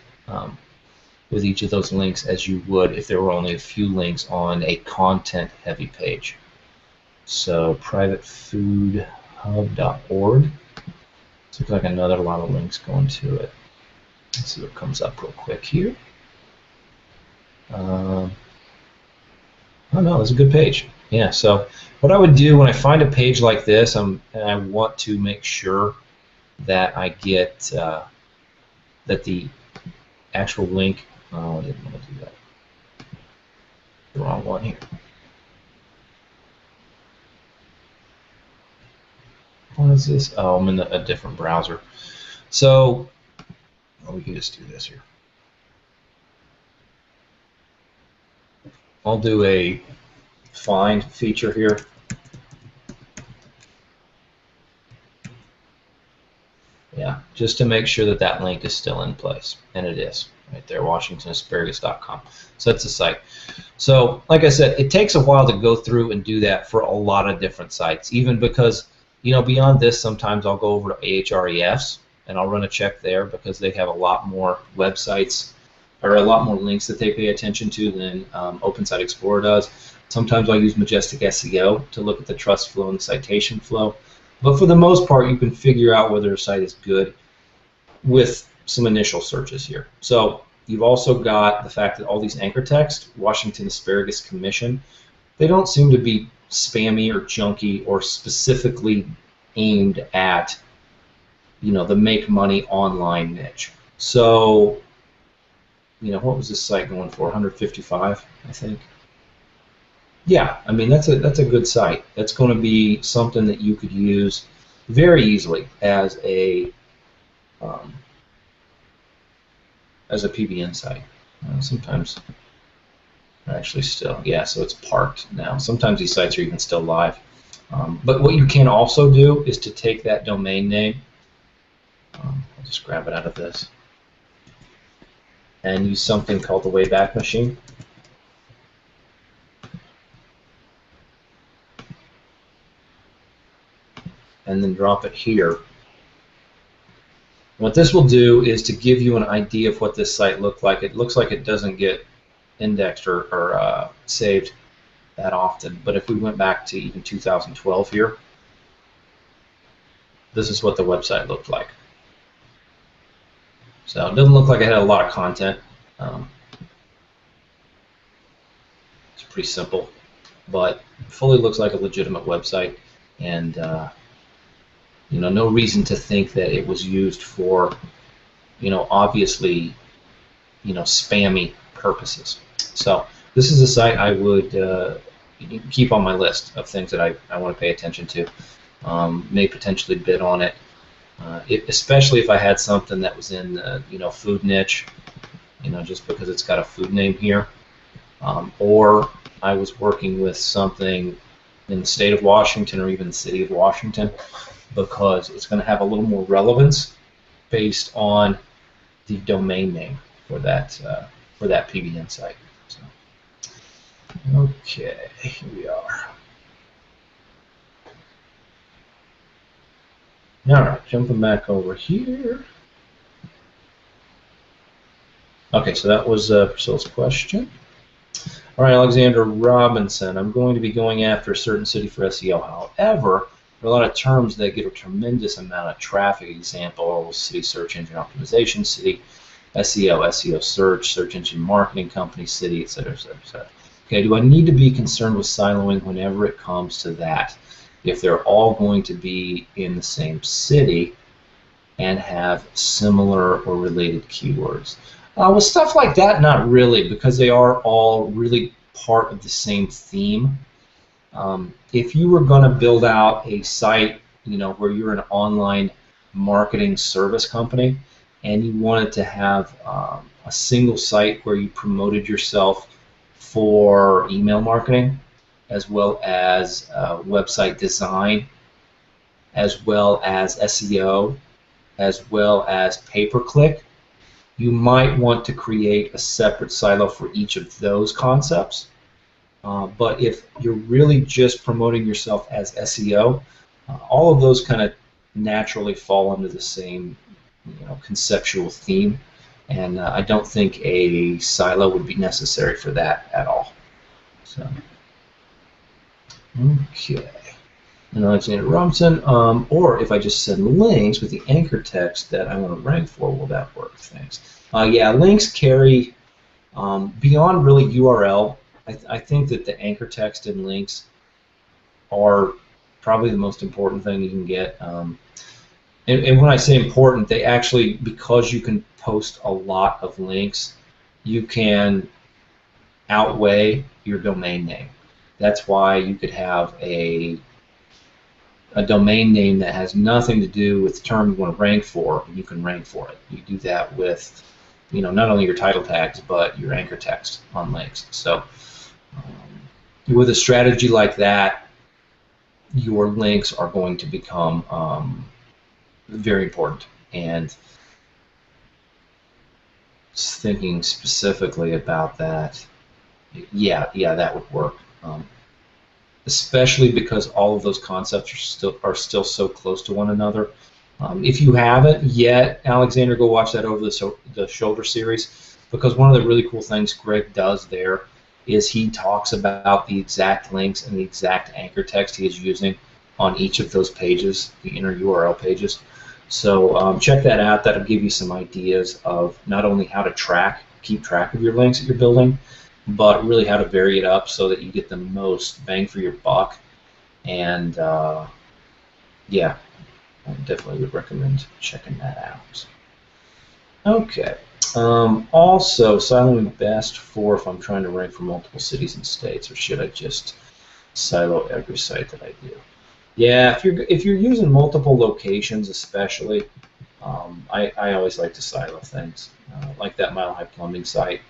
with each of those links as you would if there were only a few links on a content-heavy page. So privatefoodhub.org. This looks like another lot of links going to it. Let's see what comes up real quick here. Oh no, this is a good page. Yeah, so what I would do when I find a page like this, and I want to make sure that I get that the actual link, oh, I didn't want to do that. The wrong one here. is this? Oh, I'm in a different browser. So we can just do this here. I'll do a find feature here. Yeah, just to make sure that that link is still in place, and it is right there, WashingtonAsparagus.com. So that's the site. So, like I said, it takes a while to go through and do that for a lot of different sites, even because, you know, beyond this, sometimes I'll go over to Ahrefs and I'll run a check there because they have a lot more websites or a lot more links that they pay attention to than Open Site Explorer does. Sometimes I'll use Majestic SEO to look at the trust flow and the citation flow. But for the most part, you can figure out whether a site is good with some initial searches here. So you've also got the fact that all these anchor text, Washington Asparagus Commission, they don't seem to be spammy or junky or specifically aimed at, you know, the make money online niche. So, you know, what was this site going for? 155, I think. Yeah, I mean, that's a good site. That's going to be something that you could use very easily as a PBN site. Sometimes, actually, still, yeah. So it's parked now. Sometimes these sites are even still live. But what you can also do is to take that domain name. I'll just grab it out of this and use something called the Wayback Machine. And then drop it here. What this will do is to give you an idea of what this site looked like. It looks like it doesn't get indexed or saved that often, but if we went back to even 2012 here, this is what the website looked like. So it doesn't look like it had a lot of content. It's pretty simple, but fully looks like a legitimate website, and you know, no reason to think that it was used for, you know, obviously, you know, spammy purposes. So this is a site I would keep on my list of things that I want to pay attention to. May potentially bid on it, especially if I had something that was in the, you know, food niche, you know, just because it's got a food name here, or I was working with something in the state of Washington or even the city of Washington, because it's going to have a little more relevance based on the domain name for that PBN site. So, okay, here we are. All right, jumping back over here. Okay, so that was Priscilla's question. All right, Alexander Robinson, I'm going to be going after a certain city for SEO. However, there are a lot of terms that get a tremendous amount of traffic. Examples: city search engine optimization, city SEO, SEO search, search engine marketing company, city, etc., etc., etc. Okay, do I need to be concerned with siloing whenever it comes to that? If they're all going to be in the same city and have similar or related keywords? With stuff like that, not really, because they are all really part of the same theme. If you were going to build out a site, you know, where you're an online marketing service company and you wanted to have a single site where you promoted yourself for email marketing, as well as website design, as well as SEO, as well as pay-per-click, you might want to create a separate silo for each of those concepts. But if you're really just promoting yourself as SEO, all of those kind of naturally fall under the same, you know, conceptual theme, and I don't think a silo would be necessary for that at all. So, okay. And Alexander Robinson, or if I just send links with the anchor text that I want to rank for, will that work? Thanks. Yeah, links carry, beyond really URL, I think that the anchor text and links are probably the most important thing you can get. And when I say important, they actually, because you can post a lot of links, you can outweigh your domain name. That's why you could have a a domain name that has nothing to do with the term you want to rank for, you can rank for it. You do that with, not only your title tags, but your anchor text on links. So with a strategy like that, your links are going to become very important. And thinking specifically about that, yeah, that would work. Especially because all of those concepts are still so close to one another. If you haven't yet, Alexander, go watch that Over the Shoulder series, because one of the really cool things Greg does there is he talks about the exact links and the exact anchor text he is using on each of those pages, the inner URL pages. So check that out. That'll give you some ideas of not only how to keep track of your links that you're building, but really how to vary it up so that you get the most bang for your buck. And yeah, I definitely would recommend checking that out. Okay. Also, siloing best for if I'm trying to rank for multiple cities and states, or should I just silo every site that I do? Yeah, if you're using multiple locations, especially, I always like to silo things. Like that Mile High Plumbing site,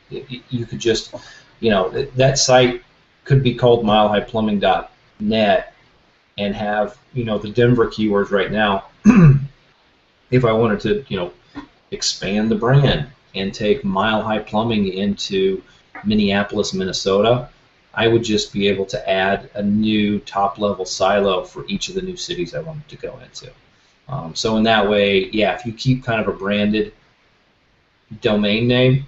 you could just, that site could be called milehighplumbing.net and have, the Denver keywords right now. If I wanted to, expand the brand and take Mile High Plumbing into Minneapolis, Minnesota, I would just be able to add a new top-level silo for each of the new cities I wanted to go into. So in that way, yeah, if you keep kind of a branded domain name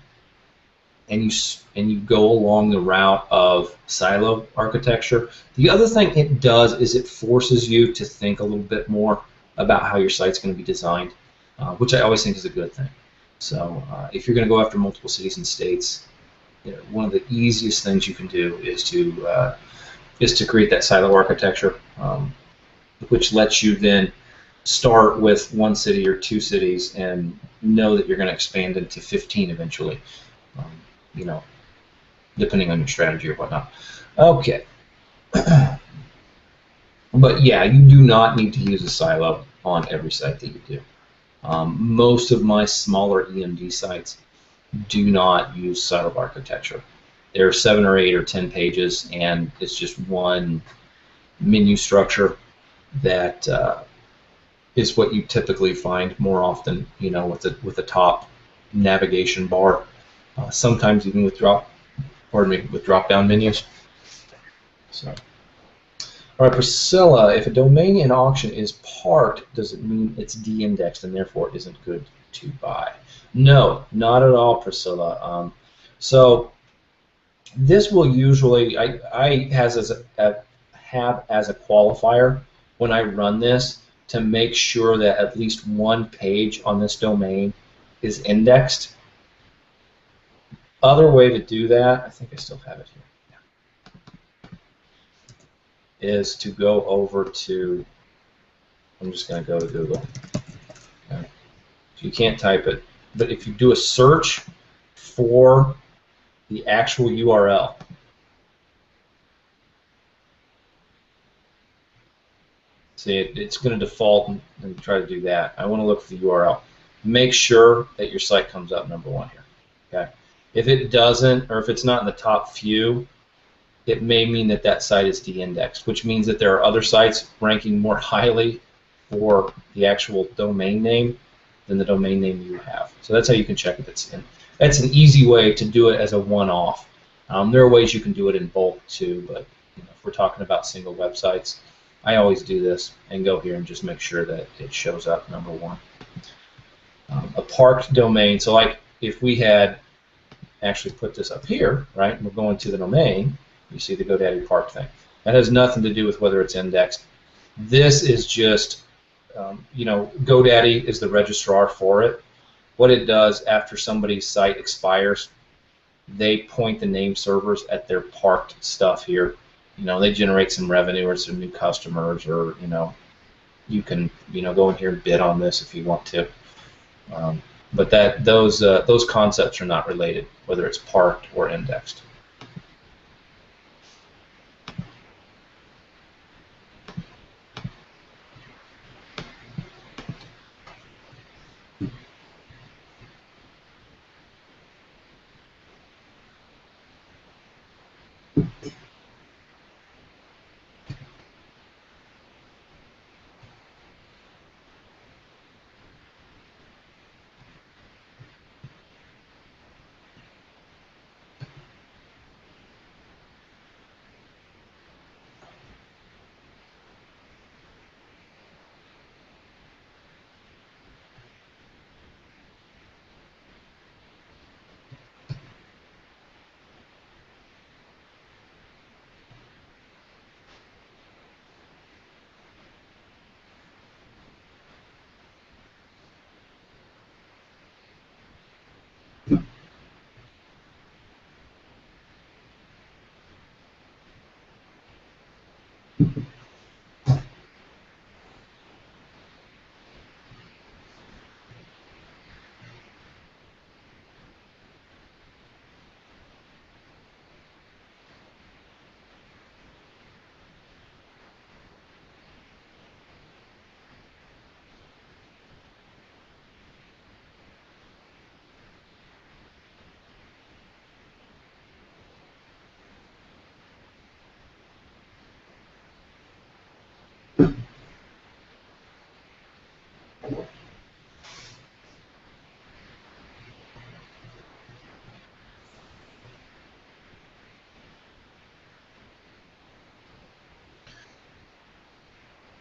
and you go along the route of silo architecture, the other thing it does is it forces you to think a little bit more about how your site's going to be designed, which I always think is a good thing. So if you're going to go after multiple cities and states, one of the easiest things you can do is to create that silo architecture, which lets you then start with one city or two cities and know that you're going to expand into 15 eventually, depending on your strategy or whatnot. Okay. But yeah, you do not need to use a silo on every site that you do. Most of my smaller EMD sites do not use silo architecture. There are 7 or 8 or 10 pages, and it's just one menu structure that is what you typically find more often, with the top navigation bar. Sometimes even with drop-down menus. So, all right, Priscilla, if a domain in auction is parked, does it mean it's de-indexed and therefore isn't good to buy? No, not at all, Priscilla. So this will usually, I have as a qualifier when I run this to make sure that at least one page on this domain is indexed. Other way to do that, I think I still have it here, is to go over to, I'm just going to go to Google. Okay. So you can't type it, but if you do a search for the actual URL, see, it's going to default and try to do that. I want to look for the URL. Make sure that your site comes up #1 here. Okay. If it doesn't, or if it's not in the top few, it may mean that that site is de-indexed, which means that there are other sites ranking more highly for the actual domain name than the domain name you have. So that's how you can check if it's in. That's an easy way to do it as a one-off. There are ways you can do it in bulk too, but if we're talking about single websites, I always do this and go here and just make sure that it shows up #1. A parked domain, so like if we had actually put this up here, right, and we're going to the domain, you see the GoDaddy parked thing. That has nothing to do with whether it's indexed. This is just, GoDaddy is the registrar for it. What it does after somebody's site expires, they point the name servers at their parked stuff here. They generate some revenue or some new customers, or you can go in here and bid on this if you want to. But those concepts are not related, whether it's parked or indexed.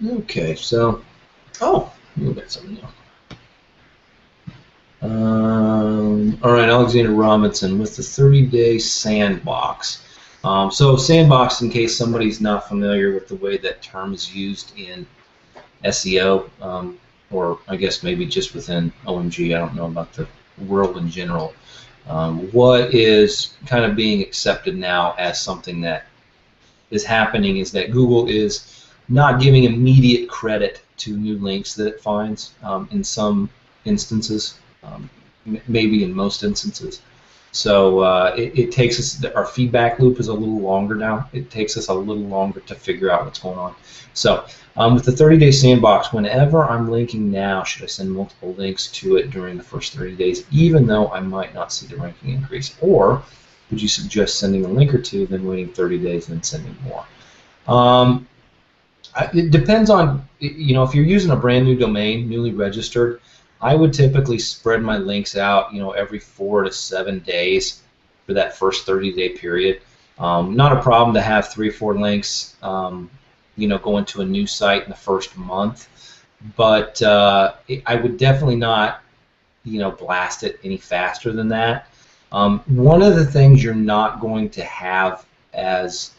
Okay, so, oh, we'll get something new. All right, Alexander Robinson with the 30-day sandbox. So sandbox, in case somebody's not familiar with the way that term is used in SEO, or I guess maybe just within OMG, I don't know about the world in general. What is kind of being accepted now as something that is happening is that Google is not giving immediate credit to new links that it finds in some instances, maybe in most instances. So it takes us, our feedback loop is a little longer now. It takes us a little longer to figure out what's going on. So with the 30-day sandbox, whenever I'm linking now, should I send multiple links to it during the first 30 days, even though I might not see the ranking increase? Or would you suggest sending a link or two, then waiting 30 days and then sending more? It depends on, you know, if you're using a brand new domain, newly registered, I would typically spread my links out, you know, every 4 to 7 days for that first 30-day period. Not a problem to have 3 or 4 links, you know, going to a new site in the first month, but I would definitely not, you know, blast it any faster than that. One of the things you're not going to have as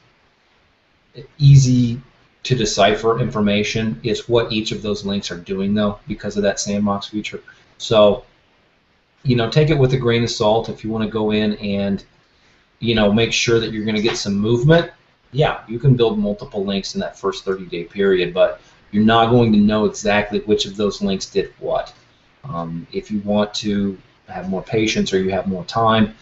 easy to decipher information is what each of those links are doing, though, because of that sandbox feature. So, you know, take it with a grain of salt. If you want to go in and, you know, make sure that you're going to get some movement, yeah, you can build multiple links in that first 30-day period, but you're not going to know exactly which of those links did what. If you want to have more patience or you have more time,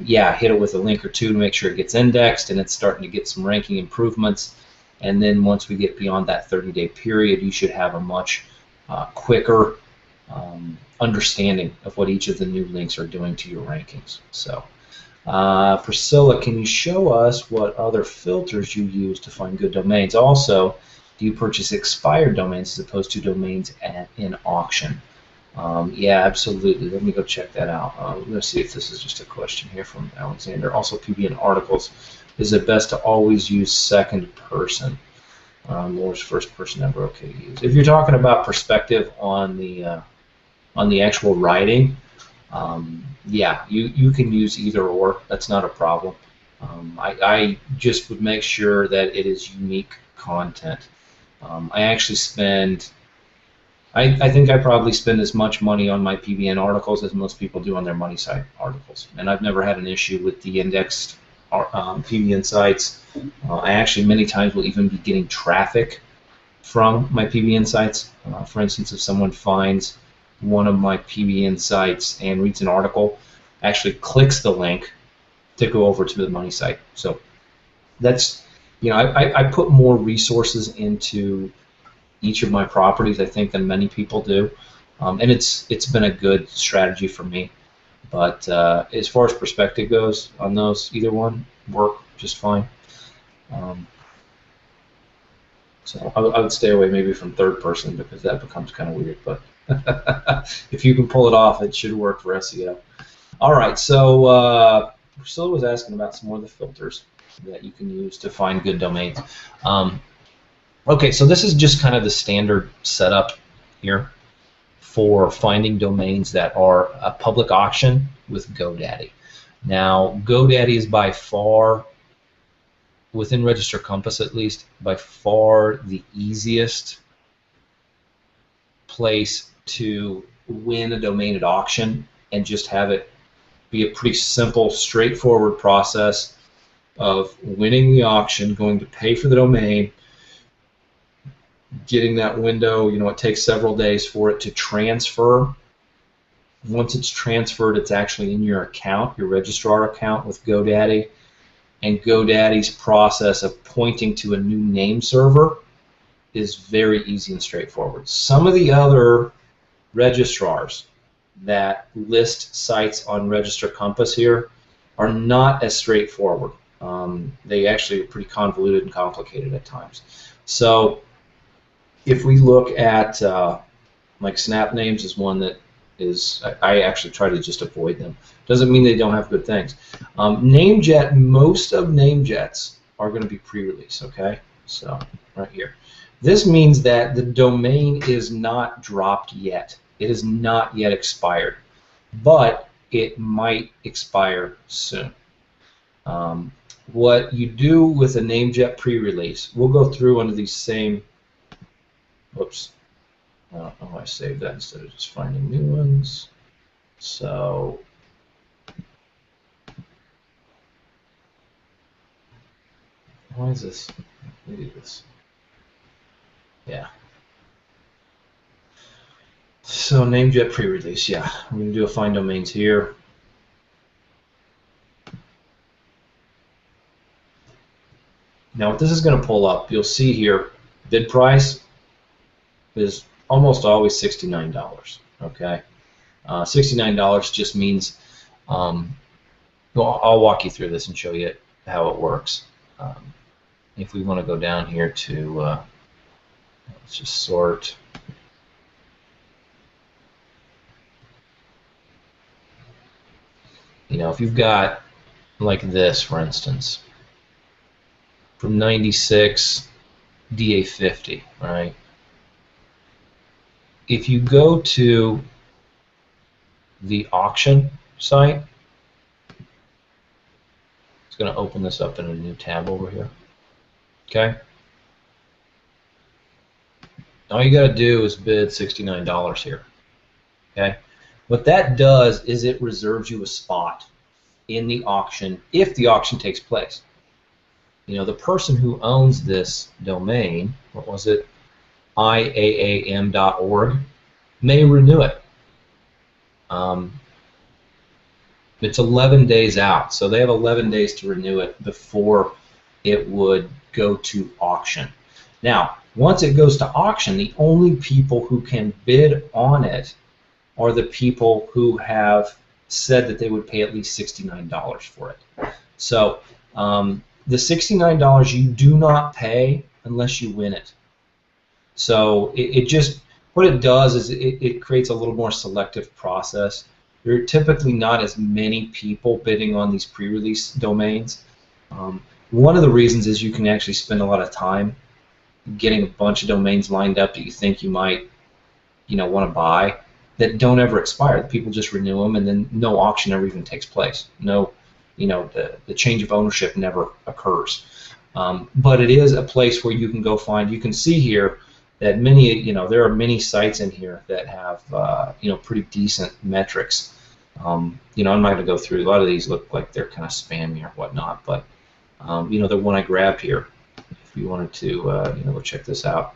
yeah, hit it with a link or two to make sure it gets indexed and it's starting to get some ranking improvements. And then once we get beyond that 30-day period, you should have a much quicker understanding of what each of the new links are doing to your rankings. So, Priscilla, can you show us what other filters you use to find good domains? Also, do you purchase expired domains as opposed to domains in auction? Yeah, absolutely. Let me go check that out. Let's see if this is just a question here from Alexander. Also, PBN articles. Is it best to always use second person? Or is first person ever okay to use? If you're talking about perspective on the actual writing, yeah, you can use either or. That's not a problem. I just would make sure that it is unique content. I actually spend, I think I probably spend as much money on my PBN articles as most people do on their money site articles, and I've never had an issue with the indexed PBN sites. I actually many times will even be getting traffic from my PBN sites. For instance, if someone finds one of my PBN sites and reads an article, actually clicks the link to go over to the money site. So that's, you know, I put more resources into each of my properties, I think, than many people do, and it's been a good strategy for me. But as far as perspective goes on those, either one work just fine. So I would stay away maybe from third person because that becomes kind of weird. But if you can pull it off, it should work for SEO. All right, so Priscilla was asking about some more of the filters that you can use to find good domains. Okay, so this is just kind of the standard setup here for finding domains that are a public auction with GoDaddy. Now, GoDaddy is by far, within Register Compass at least, by far the easiest place to win a domain at auction and just have it be a pretty simple, straightforward process of winning the auction, going to pay for the domain, getting that window. It takes several days for it to transfer. Once it's transferred, it's actually in your account, your registrar account with GoDaddy, and GoDaddy's process of pointing to a new name server is very easy and straightforward. Some of the other registrars that list sites on Register Compass here are not as straightforward. They actually are pretty convoluted and complicated at times. So if we look at like Snap Names is one that is, I actually try to just avoid them. Doesn't mean they don't have good things. Namejet, most of Namejets are going to be pre-release, okay? So right here. This means that the domain is not dropped yet. It is not yet expired, but it might expire soon. What you do with a Namejet pre-release, we'll go through under these same, whoops, oh, I saved that instead of just finding new ones. So why is this? Let me do this. Yeah. So Namejet pre-release, yeah. We're going to do a find domains here. Now what this is going to pull up, you'll see here, bid price is almost always $69, okay? $69 just means, well, I'll walk you through this and show you how it works. If we want to go down here to, let's just sort. If you've got like this, for instance, from 96 DA50, right? If you go to the auction site, it's going to open this up in a new tab over here. Okay? All you got to do is bid $69 here. Okay? What that does is it reserves you a spot in the auction if the auction takes place. The person who owns this domain, what was it, iaam.org, may renew it. It's 11 days out, so they have 11 days to renew it before it would go to auction. Now, once it goes to auction, the only people who can bid on it are the people who have said that they would pay at least $69 for it. So the $69 you do not pay unless you win it. So it just, what it does is it creates a little more selective process. There are typically not as many people bidding on these pre-release domains. One of the reasons is you can actually spend a lot of time getting a bunch of domains lined up that you think you might want to buy that don't ever expire. People just renew them, and then no auction ever even takes place. No, the change of ownership never occurs. But it is a place where you can go find. You can see here that many, there are many sites in here that have, pretty decent metrics. I'm not going to go through. A lot of these look like they're kind of spammy or whatnot, but the one I grabbed here, if you wanted to, go check this out.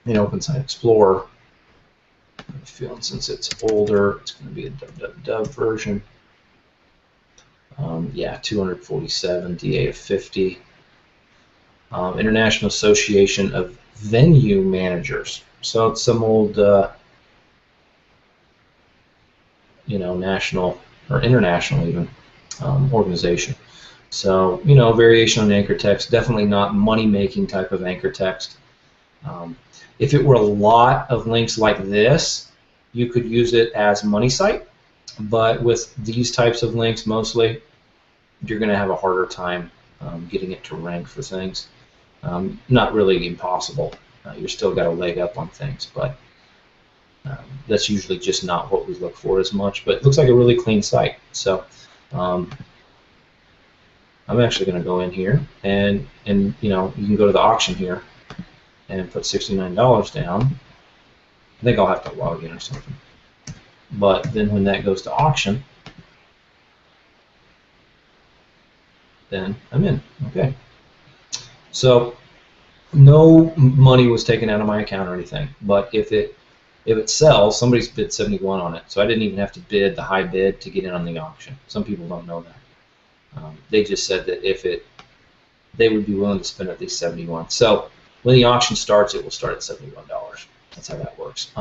In OpenSite Explorer, I'm feeling since it's older, it's going to be a www version. Yeah, 247 DA of 50. International Association of Venue Managers. So it's some old, national or international even organization. So, you know, variation on anchor text, definitely not money-making type of anchor text. If it were a lot of links like this, you could use it as money site, but with these types of links mostly, you're going to have a harder time getting it to rank for things. Not really impossible. You're still got a leg up on things, but that's usually just not what we look for as much. But it looks like a really clean site. So I'm actually going to go in here and you know, you can go to the auction here and put $69 down. I think I'll have to log in or something. But then when that goes to auction, then I'm in. Okay. So no money was taken out of my account or anything. But if it sells, somebody's bid 71 on it. So I didn't even have to bid the high bid to get in on the auction. Some people don't know that. They just said that they would be willing to spend at least 71. So when the auction starts, it will start at $71. That's how that works.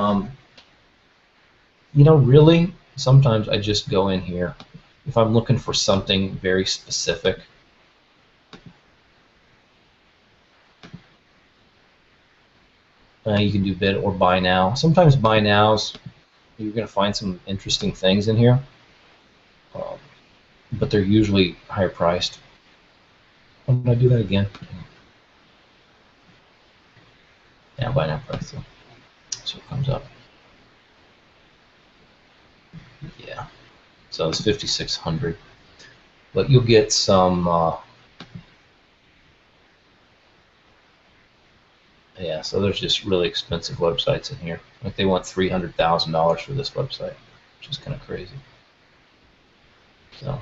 You know, really, sometimes I just go in here if I'm looking for something very specific. You can do bid or buy now. Sometimes buy nows, you're going to find some interesting things in here, but they're usually higher priced. Why did I do that again? Yeah, buy now price. So it comes up. Yeah. So it's 5,600. But you'll get some. Yeah. So there's just really expensive websites in here. Like they want $300,000 for this website, which is kind of crazy. So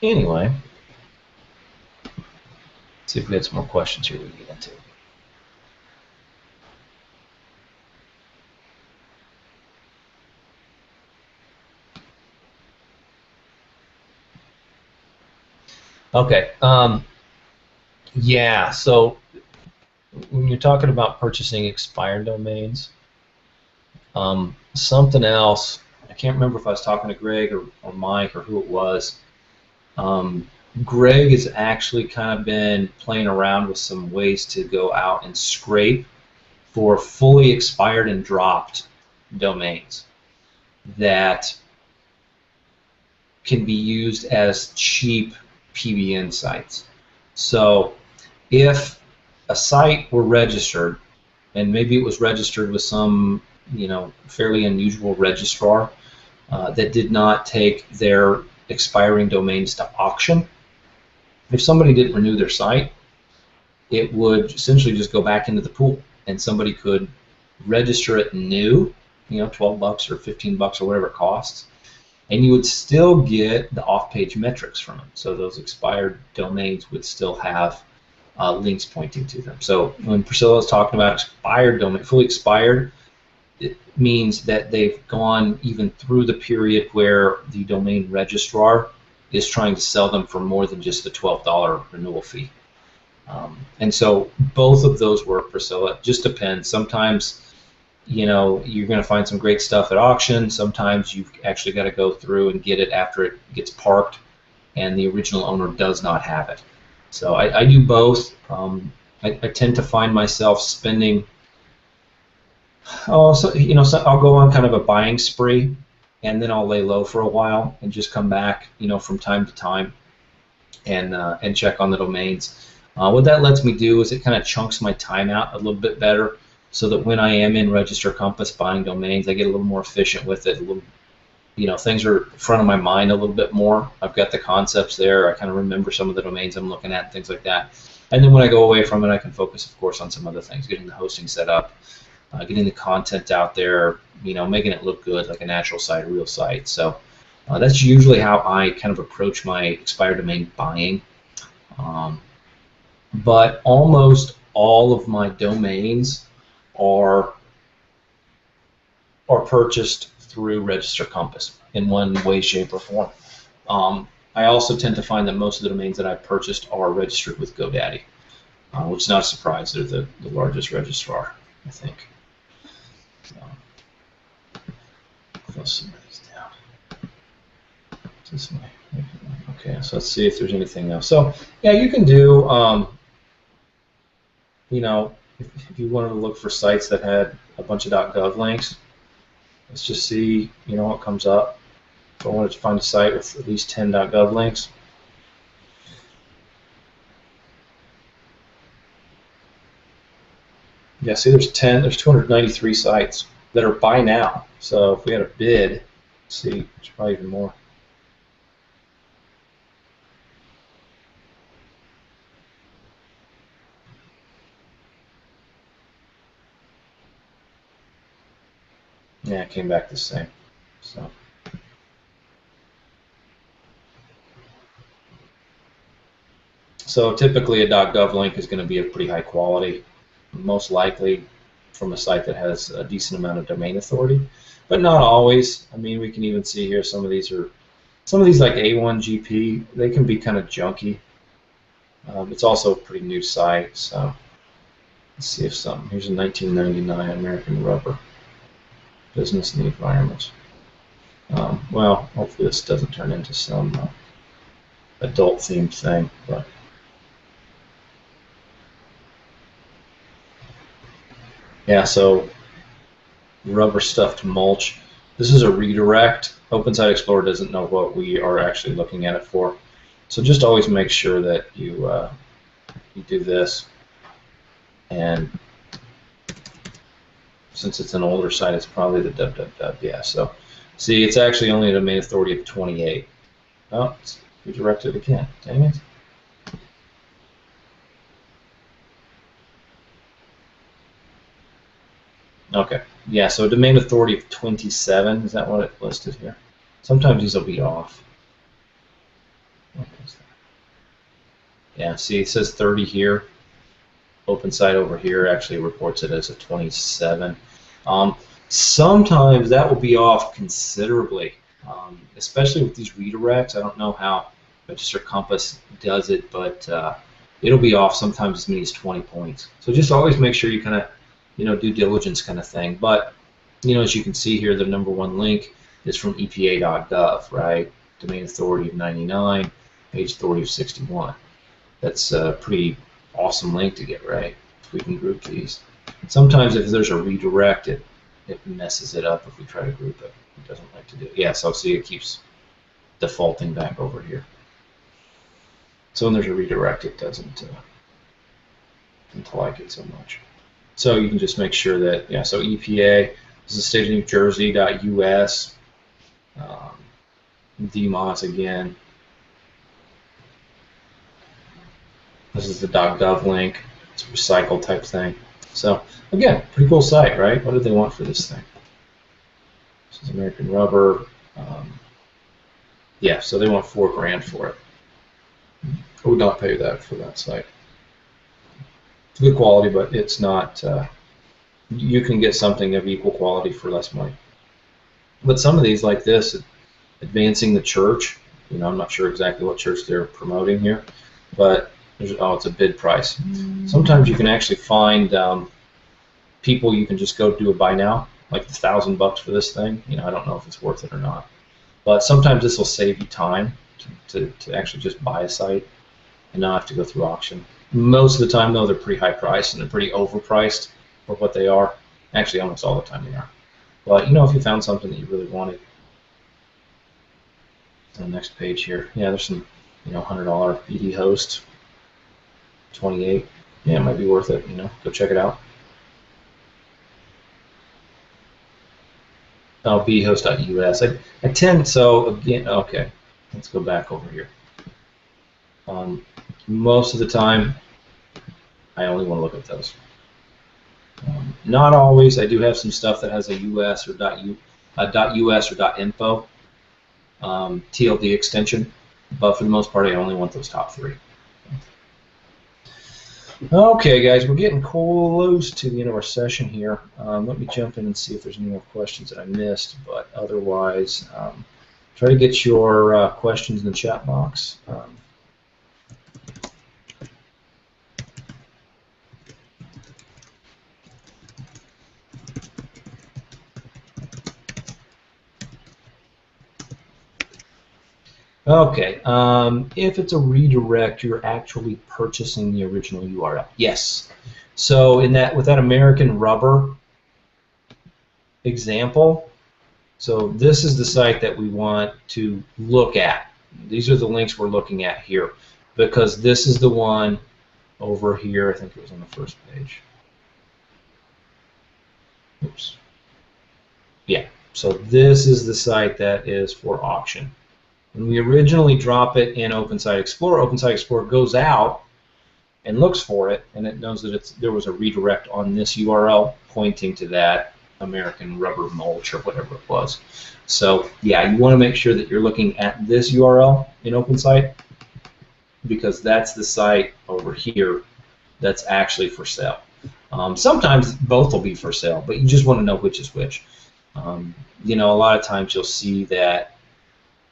anyway, let's see if we had some more questions here we can get into. Okay. Yeah. So when you're talking about purchasing expired domains, something else. I can't remember if I was talking to Greg or Mike or who it was. Greg has actually kind of been playing around with some ways to go out and scrape for fully expired and dropped domains that can be used as cheap PBN sites. So if a site were registered, and maybe it was registered with some, you know, fairly unusual registrar that did not take their expiring domains to auction, if somebody didn't renew their site, it would essentially just go back into the pool, and somebody could register it new, you know, 12 bucks or 15 bucks or whatever it costs, and you would still get the off-page metrics from it. So those expired domains would still have links pointing to them. So when Priscilla is talking about expired domain, fully expired, it means that they've gone even through the period where the domain registrar is trying to sell them for more than just the $12 renewal fee. And so both of those work, Priscilla. It just depends. Sometimes, you know, you're going to find some great stuff at auction. Sometimes you've actually got to go through and get it after it gets parked and the original owner does not have it. So I do both. I tend to find myself spending, so I'll go on kind of a buying spree, and then I'll lay low for a while and just come back, you know, from time to time and check on the domains. What that lets me do is it kind of chunks my time out a little bit better, so that when I am in Register Compass buying domains, I get a little more efficient with it. Things are in front of my mind a little bit more. I've got the concepts there. I kind of remember some of the domains I'm looking at and things like that. And then when I go away from it, I can focus, of course, on some other things, getting the hosting set up, getting the content out there, making it look good, like a natural site, a real site. So that's usually how I kind of approach my expired domain buying. But almost all of my domains are purchased through Register Compass in one way, shape, or form. I also tend to find that most of the domains that I've purchased are registered with GoDaddy, which is not a surprise. They're the largest registrar, I think. Close some of these down. This way. Okay, so let's see if there's anything else. So yeah, you can do, you know, if you wanted to look for sites that had a bunch of .gov links, let's just see, you know, what comes up. If I wanted to find a site with at least 10 .gov links. Yeah, see, there's 293 sites that are buy now. So if we had a bid, let's see, there's probably even more. Yeah, it came back the same. So typically a .gov link is going to be of pretty high quality, most likely from a site that has a decent amount of domain authority, but not always. I mean, we can even see here some of these like A1GP, they can be kind of junky. It's also a pretty new site, so let's see if here's a 1999 American Rubber Business and the Environment. Well, hopefully this doesn't turn into some adult themed thing, but yeah, so rubber stuffed mulch. This is a redirect. Open Site Explorer doesn't know what we are actually looking at it for. So just always make sure that you do this. And since it's an older site, it's probably the www. Yeah, so see, it's actually only a domain authority of 28. Oh, it's redirected again. Dang it. Okay, yeah, so domain authority of 27, is that what it listed here? Sometimes these will be off. Yeah, see, it says 30 here. Open site over here actually reports it as a 27. Sometimes that will be off considerably, especially with these redirects. I don't know how Register Compass does it, but it'll be off sometimes as many as 20 points. So just always make sure you kind of, you know, due diligence kind of thing. But, you know, as you can see here, the #1 link is from EPA.gov, right? Domain authority of 99, page authority of 61. That's a pretty awesome link to get, right? If we can group these. Sometimes if there's a redirect, it messes it up if we try to group it. It doesn't like to do it. Yeah, so see, it keeps defaulting back over here. So when there's a redirect, it doesn't like it so much. So you can just make sure that, yeah, so EPA, this is the state of New Jersey.us, DMOS again. This is the .gov link. It's a recycle type thing. So again, pretty cool site, right? What did they want for this thing? This is American Rubber. Yeah, so they want $4 grand for it. I would not pay that for that site. It's good quality, but it's not. You can get something of equal quality for less money. But some of these, like this, Advancing the Church. You know, I'm not sure exactly what church they're promoting here, but it's a bid price. Sometimes you can actually find people you can just go do a buy now, like $1,000 for this thing. You know, I don't know if it's worth it or not, but sometimes this will save you time to actually just buy a site and not have to go through auction. Most of the time, though, they're pretty high priced and they're pretty overpriced for what they are. Actually, almost all the time they are. But, you know, if you found something that you really wanted, on the next page here, yeah, there's some, you know, $100 BD host, 28. Yeah, it might be worth it, you know, go check it out. Oh, bhost.us. I tend, so again, okay, let's go back over here. Most of the time, I only want to look at those. Not always. I do have some stuff that has a US or .us or .info TLD extension, but for the most part, I only want those top 3. Okay, guys, we're getting close to the end of our session here. Let me jump in and see if there's any more questions that I missed, but otherwise, try to get your questions in the chat box. Okay. If it's a redirect, you're actually purchasing the original URL. Yes. So in that, with that American Rubber example, so this is the site that we want to look at. These are the links we're looking at here, because this is the one over here. I think it was on the first page. Oops. Yeah. So this is the site that is for auction. When we originally drop it in OpenSite Explorer, OpenSite Explorer goes out and looks for it, and it knows that there was a redirect on this URL pointing to that American Rubber mulch or whatever it was. So yeah, you want to make sure that you're looking at this URL in OpenSite, because that's the site over here that's actually for sale. Sometimes both will be for sale, but you just want to know which is which. You know, a lot of times you'll see that,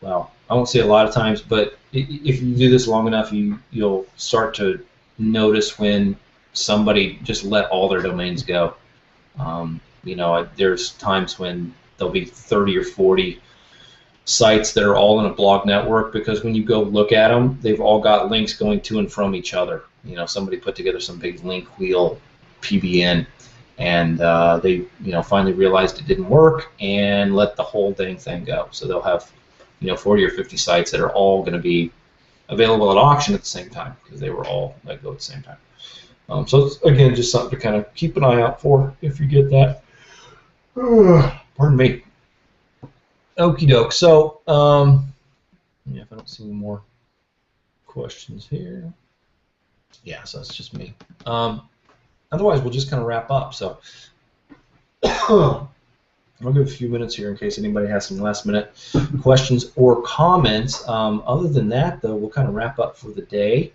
well, I won't say a lot of times, but if you do this long enough, you'll start to notice when somebody just let all their domains go. You know, there's times when there'll be 30 or 40 sites that are all in a blog network, because when you go look at them, they've all got links going to and from each other. You know, somebody put together some big link wheel PBN, and they, you know, finally realized it didn't work and let the whole dang thing go. So they'll have, you know, 40 or 50 sites that are all going to be available at auction at the same time, because they were all let go at the same time. So it's, again, just something to kind of keep an eye out for if you get that. Pardon me. Okie doke. So, yeah, if I don't see any more questions here. Yeah, so it's just me. Otherwise, we'll just kind of wrap up. So, I'll give a few minutes here in case anybody has some last-minute questions or comments. Other than that, though, we'll kind of wrap up for the day.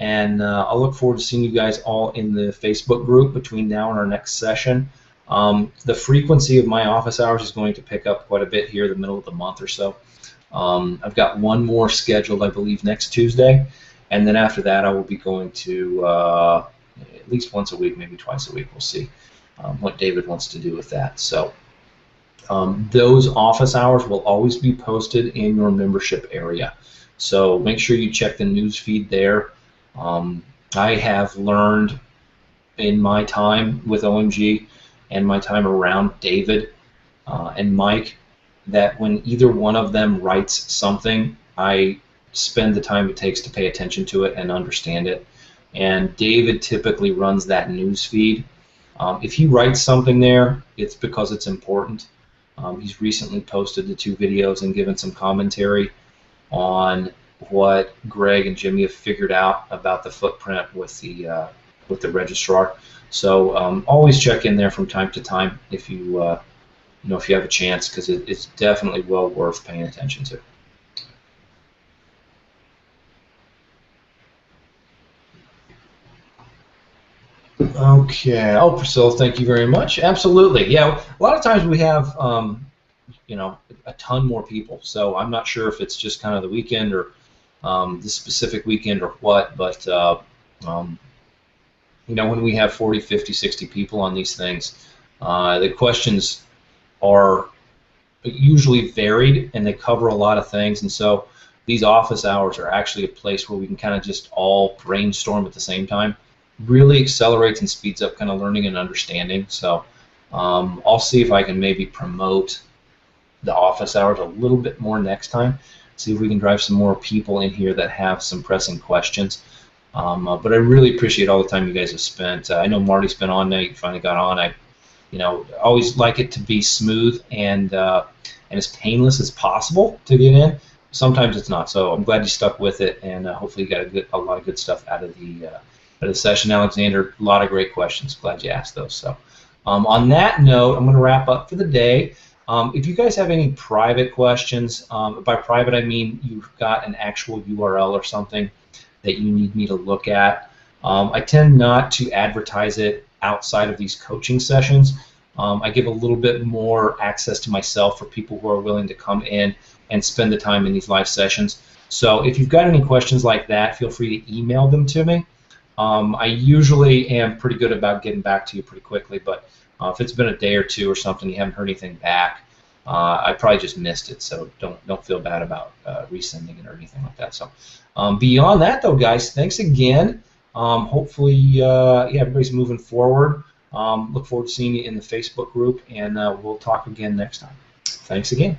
And I'll look forward to seeing you guys all in the Facebook group between now and our next session. The frequency of my office hours is going to pick up quite a bit here in the middle of the month or so. I've got one more scheduled, I believe, next Tuesday. And then after that, I will be going to at least once a week, maybe twice a week. We'll see what David wants to do with that. So those office hours will always be posted in your membership area. So make sure you check the news feed there. I have learned in my time with OMG and my time around David and Mike that when either one of them writes something, I spend the time it takes to pay attention to it and understand it. And David typically runs that news feed. If he writes something there, it's because it's important. He's recently posted the 2 videos and given some commentary on what Greg and Jimmy have figured out about the footprint with the registrar. So always check in there from time to time if you you know, if you have a chance, because it's definitely well worth paying attention to. Okay. Oh, Priscilla, thank you very much. Absolutely. Yeah. A lot of times we have you know, a ton more people. So I'm not sure if it's just kind of the weekend or this specific weekend or what, but you know, when we have 40, 50, 60 people on these things, the questions are usually varied and they cover a lot of things, and so these office hours are actually a place where we can kind of just all brainstorm at the same time. Really accelerates and speeds up kind of learning and understanding. So I'll see if I can maybe promote the office hours a little bit more next time. See if we can drive some more people in here that have some pressing questions. But I really appreciate all the time you guys have spent. I know Marty spent on now. You finally got on. I, you know, always like it to be smooth and as painless as possible to get in. Sometimes it's not. So I'm glad you stuck with it, and hopefully you got a lot of good stuff out of the session, Alexander. A lot of great questions. Glad you asked those. So on that note, I'm going to wrap up for the day. If you guys have any private questions, by private I mean you've got an actual URL or something that you need me to look at, I tend not to advertise it outside of these coaching sessions. I give a little bit more access to myself for people who are willing to come in and spend the time in these live sessions. So if you've got any questions like that, feel free to email them to me. I usually am pretty good about getting back to you pretty quickly, but if it's been a day or two or something, you haven't heard anything back, I probably just missed it, so don't feel bad about resending it or anything like that. So beyond that, though, guys, thanks again. Hopefully, yeah, everybody's moving forward. Look forward to seeing you in the Facebook group, and we'll talk again next time. Thanks again.